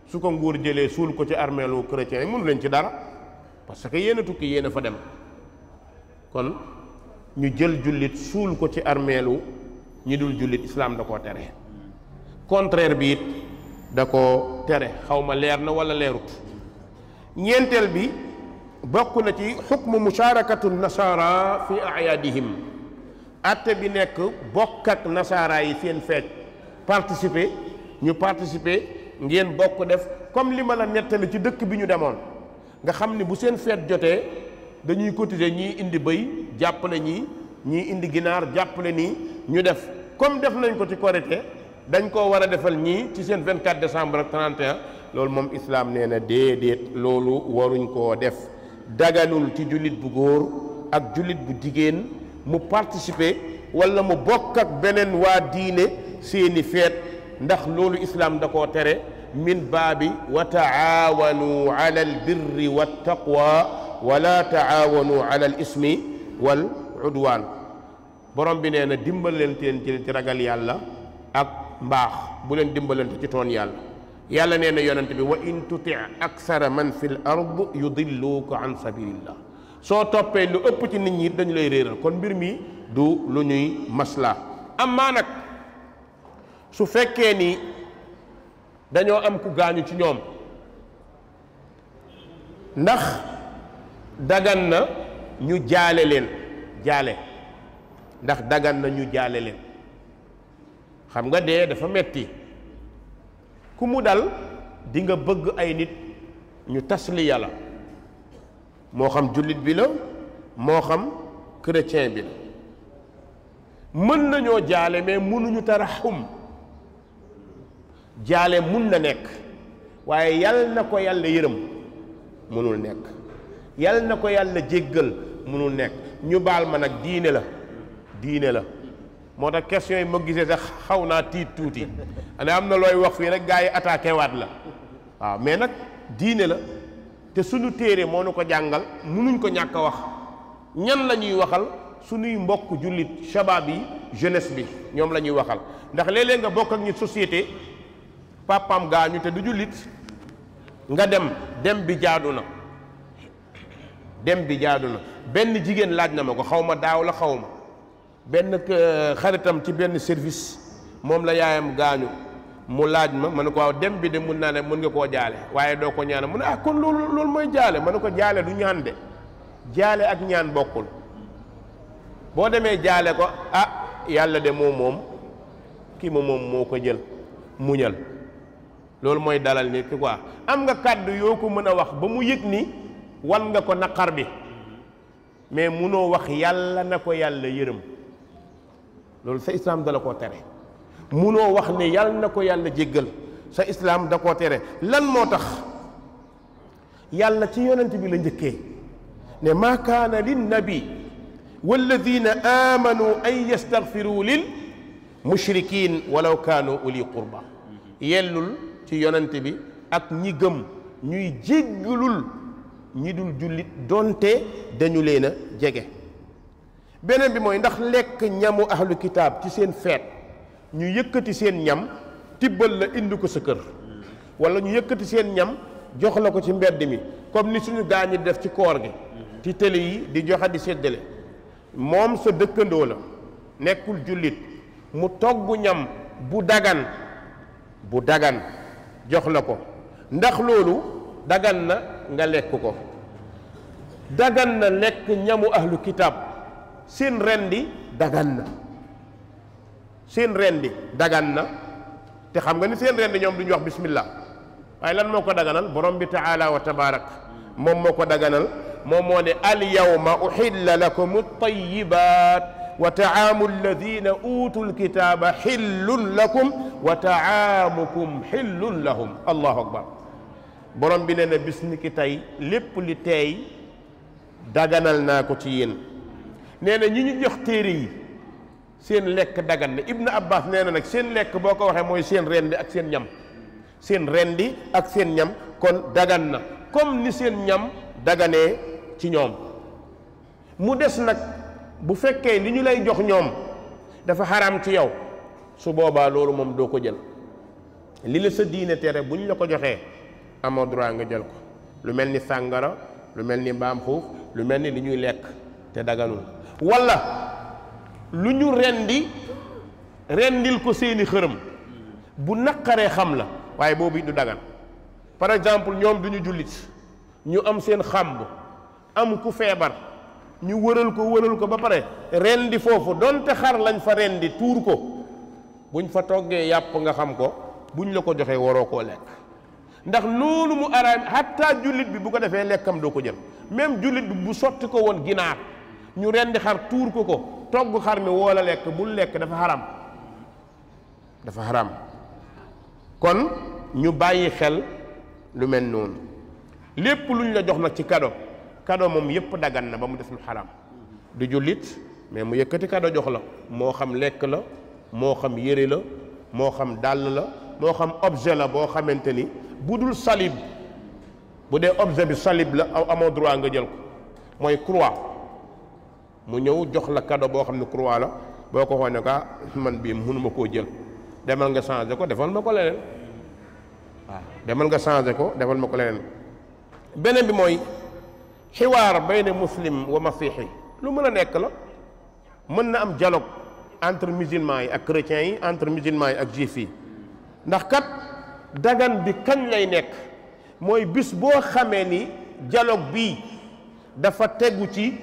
su ko nguur jëlee suul ko ci armeelu chrétien yi mënu leen ci dara parce que yéen a tukki yéen a fa dem kon ñu jël jullit suul ko ci armeelu ñi dul jullit islaam da koo tere contraire bi it da koo tere xaw ma leer na wala leerut. ñeenteel bi bokk na ci xukmu musharakatu nasara fi ayaadihim atte bi nekk bokk ak nasaara yi seen feet participer ñu participer ngeen bokk def comme li ma la nettali ci dëkk bi ñu demoon nga xam ni bu seen feet jotee dañuy cotiser ñii indi bëy jàppale ñii indi ginaar jàppale nii ñu def comme def nañ ko ci Korité dañ koo war a defal ñii ci seen 24 décembre ak 31 loolu moom islaam nee na déedéet loolu waruñ koo def daganul ci jullit bu góor ak jullit bu jigéen mu participer wala mu bokk ak beneen waa diine seeni feet ndax loolu islaam da koo tere min baabi wa taawanu ala al birri wa taqwa wala taawanu ala al ismi wal udwaan borom bi nee na dimbalanteen ci ragal yàlla ak mbaax bu leen dimbalante ci toon yàlla yàlla nee na yonent bi wa in tuti aksara man fi l ard yudilluuka an sabilillah soo toppee lu ëpp ci nit ñi dañu lay réeral kon mbir mi du lu ñuy maslaa amaa nag su fekkee ni dañoo am ku gaañu ci ñoom ndax dagan na ñu jaale leen jaale ndax dagan na ñu jaale leen xam nga dee dafa metti ku mu dal di nga bëgg ay nit ñu tasliya la moo xam jullit bi la moo xam chrétien bi la mën nañoo jaale mais mënuñu taraxum jaale mun na nekk waaye yal na ko yàlla yërëm mënul nekk yal na ko yàlla jéggal mënul nekk ñu baal ma nag diine la moo tax question yi ma gisee sax xaw naa tiit tuuti ane am na looy wax fii rek gaa yi attaqué waat la waaw mais nag diine la te suñu téere moo nu ko jàngal munuñ ko ñàkk a wax ñan la ñuy waxal suñuy mbokk jullit shabab yi jeunesse bi ñoom la ñuy waxal ndax léeg-léeg nga bokk ak ñi société papam gaañu te du jullit nga dem bi jaadu na benn jigéen laaj na ma ko xaw ma daaw la xaw ma benn xaritam ci benn service moom la yaayam gaañu mu laaj ma ne ko waaw dem bi de mun naa ne mën nga koo jaale waaye doo ko ñaan mu ne kon loolu mooy jaale ma ne ko jaale du ñaan de jaale ak ñaan bokkul boo demee jaale ko yàlla de moom kii moom moo ko jël muñal loolu mooy dalal nit ki quoi am nga kàddu yoo ko mën a wax ba mu yëg ni wan nga ko naqar bi mais munoo wax yàlla na ko yàlla yërëm loolu sa islaam dala koo tere munoo wax ne yàlla na ko yàlla jéggal sa islaam da koo tere lan moo tax yàlla ci yonent bi la njëkkee ne maa kaana linnabi walladina amanu an yastaghfiru lil mushrikin walaw kaanu uli qurba yellul ci yonent bi ak ñi gëm ñuy jéggalul ñi dul jullit donte dañu leen a jege beneen bi mooy ndax lekk ñamu ahlu kitaab ci seen feet ñu yëkkati seen ñam tibbal la indi ko sa kër wala ñu yëkkati seen ñam jox la ko ci mbedd mi comme ni suñu gaa ñi def ci koor gi ci télé yi di joxe di séddale moom sa dëkkandoo la nekkul jullit mu togg ñam bu dagan jox la ko ndax loolu dagan na nga lekk ko dagan na lekk ñamu ahlu kitaab seen rendi dagan na te xam nga ni seen rendi ñoom duñu wax bismillah waaye lan moo ko daganal borom bi taala wa tabarak moom moo ko daganal moom moo ne al yawma uhilla lakum at-tayyibat wa taamu alladina utu lkitaba xillun lakum wa taamukum xillun lahum allahu akbar borom bi nee na bis ni ki tey lépp li teey daganal naa ko ci yéen nee na ñi ñu jox téere yi seen lekk dagan na Ibn Abbas nee na nag seen lekk boo ko waxee mooy seen rendi ak seen ñam seen rendi ak seen ñam kon dagan na comme ni seen ñam daganee ci ñoom mu des nag bu fekkee li ñu lay jox ñoom dafa xaraam ci yow su boobaa loolu moom doo ko jël li la sa diine tere bu ñu la ko joxee amoo droit nga jël ko lu mel ni sàngara lu mel ni mbaam xuux lu mel ni li ñuy lekk te daganul walla lu ñu rendil ko seeni xërëm bu naqaree xam la waaye boobu du dagan par exemple ñoom du ñu jullit ñu am seen xàmb am ku feebar ñu wëral ko ba pare rendi foofu donte xar lañ fa rendi tuur ko buñ fa toggee yàpp nga xam ko buñ la ko joxee waroo koo lekk ndax noonu mu araam hatta jullit bi bu ko defee lekkam doo ko jël même jullit bi bu sotti ko woon ginaar ñu rendi xar tuur ko togg xar mi woo la lekk bul lekk dafa xaram kon ñu bàyyi xel lu mel noonu lépp luñ la jox nag ci kado moom yépp dagan na ba mu def lu xaram du jullit mais mu yëkkati kado jox la moo xam lekk la moo xam yére la moo xam dàll la moo xam objet la boo xamante ni bu dul salib bu dee objet bi salib la amoo droit nga jël ko mooy croix mu ñëw jox la kado boo xam ne croix la boo ko xoolee ka man bii mënuma koo jël demal nga changé ko defal ma ko leneen waaw demal nga changé ko defal ma ko leneen beneen bi mooy xiwaar bayna muslim wa masiixi lu mën a nekk la mën na am dialogue entre musulmans yi ak chrétiens yi entre musulmans yi ak juifs yi ndax kat dagan bi kañ lay nekk mooy bis boo xamee ni dialogue bii dafa tegu ci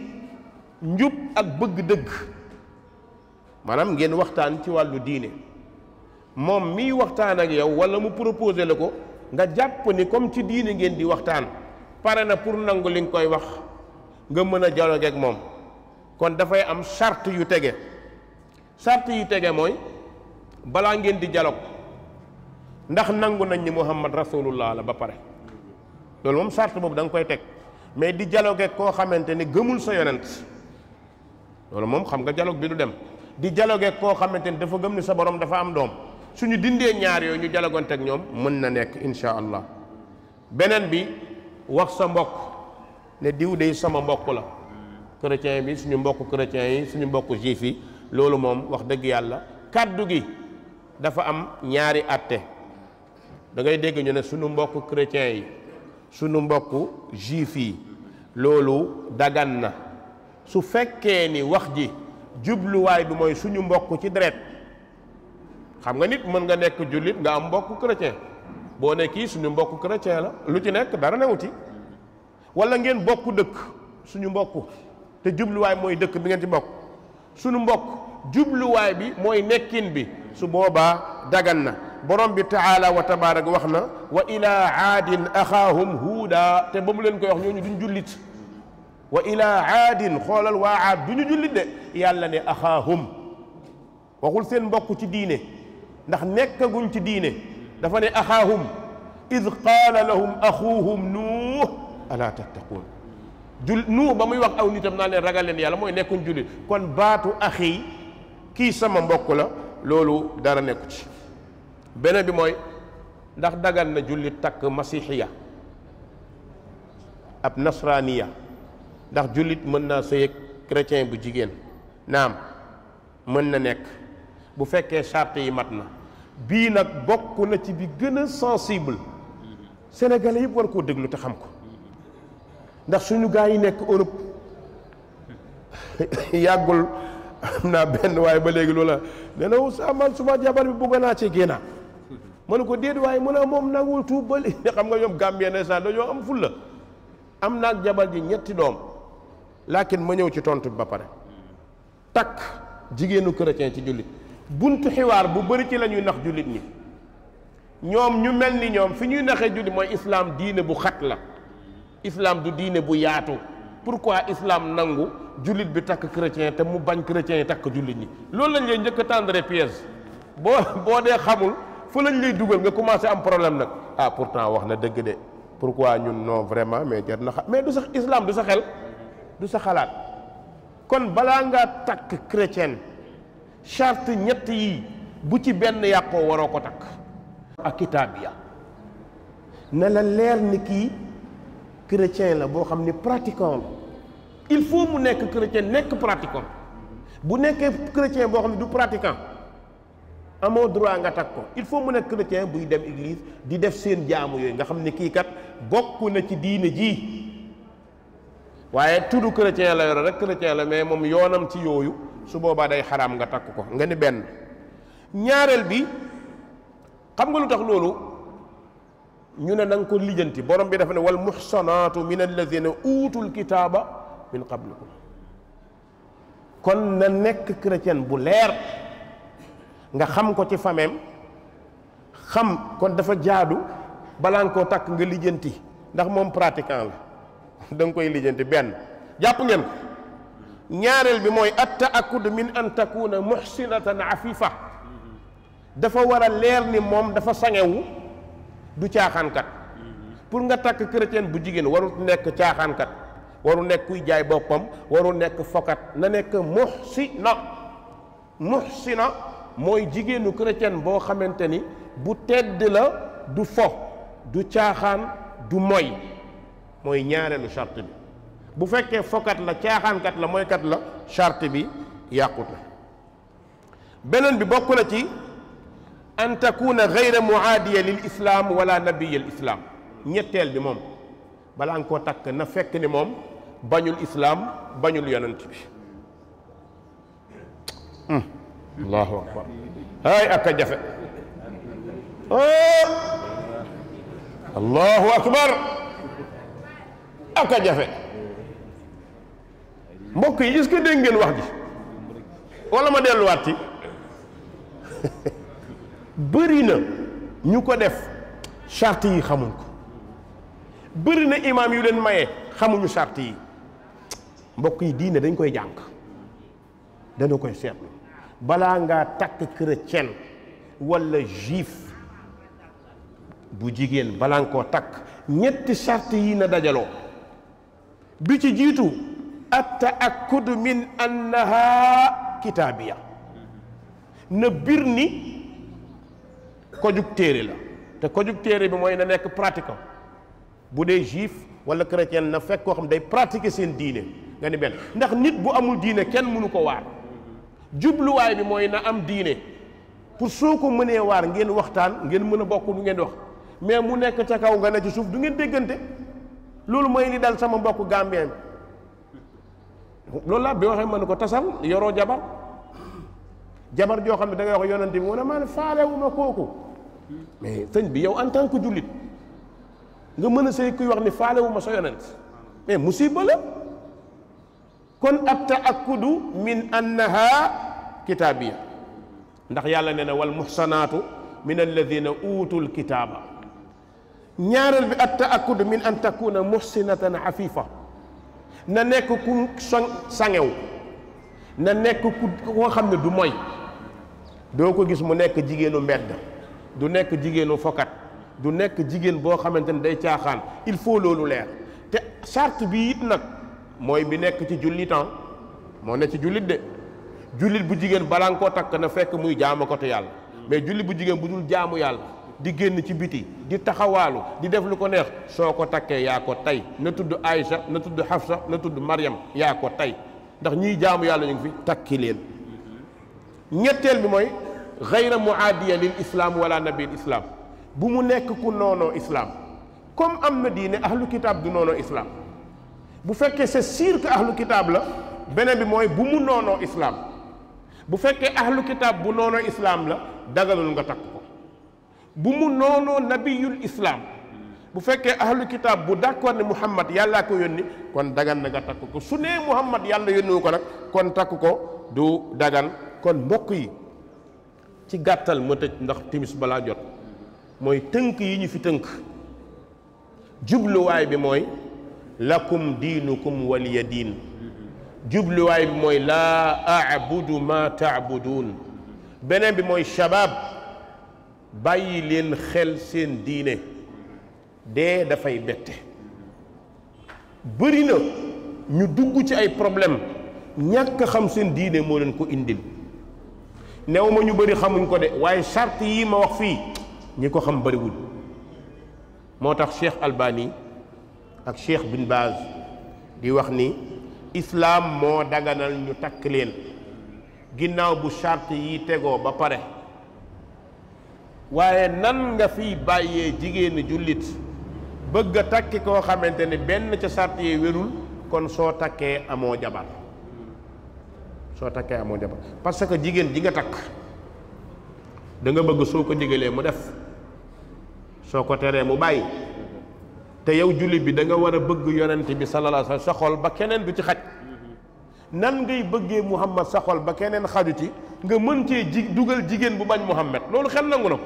njub ak bëgg dëgg maanaam ngeen waxtaan ci wàllu diine moom miy waxtaan ak yow wala mu proposé la ko nga jàpp ni comme ci diine ngeen di waxtaan pare na pour nangu li nga koy wax nga mën a dialogue ak moom kon dafay am charte yu tege mooy balaa ngeen di dialogue ndax nangu nañ ni Muhammad rasulullah la ba pare loolu moom charte boobu da nga koy teg mais di dialogue ak koo xamante ni gëmul sa yonent loolu moom xam nga dialogue bi du dem di dialogue ak koo xamante ni dafa gëm ni sa borom dafa am doom suñu dindee ñaar yooyu ñu dialogonte ak ñoom mën na nekk insha allah beneen bi wax sa mbokk ne diw de sama mbokk la chrétien bi suñu mbokk chrétien yi suñu mbokk juif yi loolu moom wax dëgg yàlla kàddu gi dafa am ñaari àtte da ngay dégg ñu ne suñu mbokk chrétien yi suñu mbokk juif yi loolu dagan na su fekkee ni wax ji jubluwaay bi mooy suñu mbokk ci deret xam nga nit mën nga nekk jullit nga am mbokk chrétien boo ne kii suñu mbokk chrétien la lu ci nekk dara newuti wala ngeen bokk dëkk suñu mbokk te jubluwaay mooy dëkk bi ngeen ci bokk suñu mbokk jubluwaay bi mooy nekkin bi su boobaa dagan na borom bi taala wa tabarak wax na wa ila aadin axaahum huuda te ba mu leen koy wax ñooñu duñ jullit wa ila aadin xoolal waa aad du ñu jullit de yàlla ne axaahum waxul seen mbokk ci diine ndax nekkaguñ ci diine dafa ne axaahum id qaala lahum axuuhum nuux alaa tattaquun nuux ba muy wax aw nitam naa leen ragal leen yàlla mooy nekkuñ jullit kon baatu axi kii sama mbokk la loolu dara nekku ci beneen bi mooy ndax dagan na jullit takk masixiya ab nasraniya ndax jullit mën naa sëy ak chrétien bu jigéen naam mën na nekk bu fekkee charte yi mat na bii nag bokk na ci bi gën a sensible sénégalais yëpp war koo déglu te xam ko ndax suñu gaa yi nekk Europe yàggul am naa benn waaye ba léegi loola nee na sa man suma jabar bi bëgg naa ci génna ma ne ko déet waaye mu ne moom nanguwul tuub ba léegi xam nga ñoom Gambien ndeysaan dañoo am fulla am naag jabar ji ñetti doom laakin ma ñëw ci tontu bi ba pare takk jigéenu chrétien ci jullit buntu xiwaar bu bëri ci la ñuy nax jullit ñi ñoom ñu mel ni ñoom fi ñuy naxee jullit mooy islam diine bu xat la islam du diine bu yaatu pourquoi islam nangu jullit bi takk chrétien te mu bañ chrétien yi takk jullit ñi loolu lañ lay njëkk a tendre piège boo dee xamul fu lañ lay dugal nga commencé am problème nag ah pourtant wax na dëgg de pourquoi ñun non vraiment mais jar na xam mais du sax islam du sa xel du sa xalaat kon balaa ngaa takk chrétien charte ñett yi bu ci benn yàqoo waroo ko takk ak kitaabiya na la leer ni kii chrétien la boo xam ni pratiquant la il faut mu nekk chrétien nekk pratiquant. bu nekkee chrétien boo xam ne du pratiquant amoo droit nga takk ko. il faut mu nekk chrétien buy dem église di def seen jaamu yooyu nga xam ne kii kat bokk na ci diine ji waaye tuddu chrétien la yore rek chrétien la mais moom yoonam ci yooyu su boobaa day xaraam nga takk ko nga ni benn. ñaareel bi xam nga lu tax loolu ñu ne na nga ko lijjanti borom bi dafa ne wal muhsanaatu min alladina uutul kitaaba min qablikum kon na nekk chrétien bu leer nga xam ko ci fameem xam kon dafa jaadu balaa nga koo takk nga lijjanti ndax moom pratiquant la da nga koy lijjanti benn jàpp ngeen ko. ñaareel bi mooy at taakud min an takuna muhsinatan afifa dafa war a leer ni moom dafa sangewu du caaxaankat. pour nga takk chrétien bu jigéen warul nekk caaxaankat warul nekk kuy jaay boppam warul nekk fokat na nekk muhsina mooy jigéenu chrétien boo xamante ni bu tedd la du fo du caaxaan du moy mooy ñaareelu charte bi. bu fekkee fokat la caaxaankat la mooykat la charte bi yàqut la. beneen bi bokk na ci an takuna gayra muaadiya lil islam wala nabiya al islam. ñetteel bi moom balaa nga koo takk na fekk ni moom bañul islam bañul yonent bi. allahu akbar hay ak a jafe. allahu akbar ak a jafe. mbokk yi est-ce que dégg ngeen wax ji wala ma delluwaat ci bëri na ñu ko def charte yi xamuñ ko bëri na imaam yu leen maye xamuñu charte yi. mbokk yi diine dañ koy jàng dana koy seetlu balaa ngaa takk chrétien wala juif bu jigéen balaa nga koo takk ñetti charte yi na dajaloo. bi ci jiitu at taakkud min annaha kitaabiya na bir ni ko jug téere la te ko jug téere bi mooy na nekk pratiquant. bu dee juif wala chrétien na fekk koo xam day pratiquer seen diine nga ni benn ndax nit bu amul diine kenn mënu ko waar. jubluwaay bi mooy na am diine pour soo ko mënee waar ngeen waxtaan ngeen mën a bokk lu ngeen wax mais mu nekk ca kaw nga ne ci suuf du ngeen déggante. loolu mooy li dal sama mbokk gambien bi loolu laa bi waxee ma ne ko tasal yoroo jabar joo xam ne da ngay wax yonante bi mu ne maa ne faalewuma kooku mais sëñ bi yow en tant que jullit nga mën a sëy kuy wax ni faalewuma sa yonent mais musiba la. kon at taakkudu min annaha kitaabiya ndax yàlla nee na wal muhsanaatu min alladina uutul kitaaba. ñaareel bi at taakkudu min an takuna muhsinatan afifa na nekk ku sangew na nekk ku koo xam ne du moy doo ko gis mu nekk jigéenu mbedd du nekk jigéenu fokat du nekk jigéen boo xamante ne day caaxaan. il faut loolu leer te charte bi it nag mooy bi nekk ci jullitan moo ne ci jullit de jullit bu jigéen balaa nga koo takk na fekk muy jaamu ko te yàlla mais jullit bu jigéen bu dul jaamu yàlla di génn ci biti di taxawaalu di def lu ko neex soo ko takkee yaa ko tey na tudd Aïcha na tudd Hafsa na tudd Maryam yaa ko tey ndax ñiy jaamu yàlla ñu ngi fi takki leen. ñetteel bi mooy gayra muaadiya lil islam wala nabil islam bu mu nekk ku noonoo islam comme am na diine ahlu kitaab du noonoo islam. bu fekkee c'est sûr que ahlu kitaab la beneen bi mooy bu mu noonoo islam bu fekkee ahlu kitaab bu noonoo islam la dagalul nga takk ko. bu mu noonoo nabiyul islam bu fekkee ahlu kitaab bu d'accord ne Muhammad yàllaa ko yónni kon dagan na nga takk ko su nee Muhammad yàlla yónniwu ko nag kon takk ko du dagan. kon mbokk yi ci gàttal ma tëj ndax timis balaa jot mooy tënk yi ñu fi tënk jubluwaay bi mooy lakum diinukum waliya diin. jubluwaay bi mooy laa a'budu ma ta'budun. beneen bi mooy shabaab bàyyi leen xel seen diine dee dafay bette. bëri na ñu dugg ci ay problème ñàkk xam seen diine moo leen ko indil. new ma ñu bëri xamuñ ko de waaye charte yi ma wax fii ñi ko xam bëriwul. moo tax Cheikh Albani ak Cheikh Bin Baz di wax ni islaam moo daganal ñu takk leen ginnaaw bu charte yi tegoo ba pare. waaye nan nga fiy bàyyee jigéenu jullit bëgg a takki koo xamante ne benn ca charte yi wérul kon soo takkee amoo jabar parce que jigéen ji nga takk da nga bëgg soo ko digalee mu def soo ko teree mu bàyyi te yow jullit bi da nga war a bëgg yonent bi sallallahu alayhi wa sallam sa xol ba keneen du ci xaj. nan ngay bëggee Muhammad sa xol ba keneen xaju ci nga mën cee dugal jigéen bu bañ Muhammad loolu xel nangu na ko.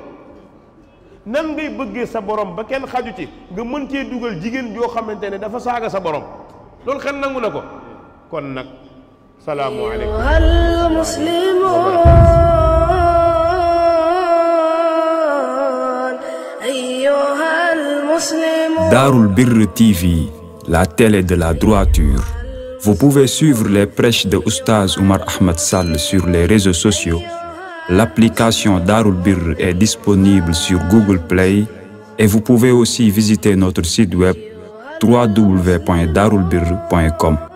nan ngay bëggee sa borom ba kenn xaju ci nga mën cee dugal jigéen joo xamante ne dafa saaga sa borom loolu xel nangu na ko. kon nag salaamu aleykum. Darul Birr TV, la télé de la droiture. Vous pouvez suivre les prêches de Oustaz Oumar Ahmed Sall sur les réseaux sociaux. L'application Darul Birr est disponible sur Google Play et vous pouvez aussi visiter notre site web www.darulbirr.com.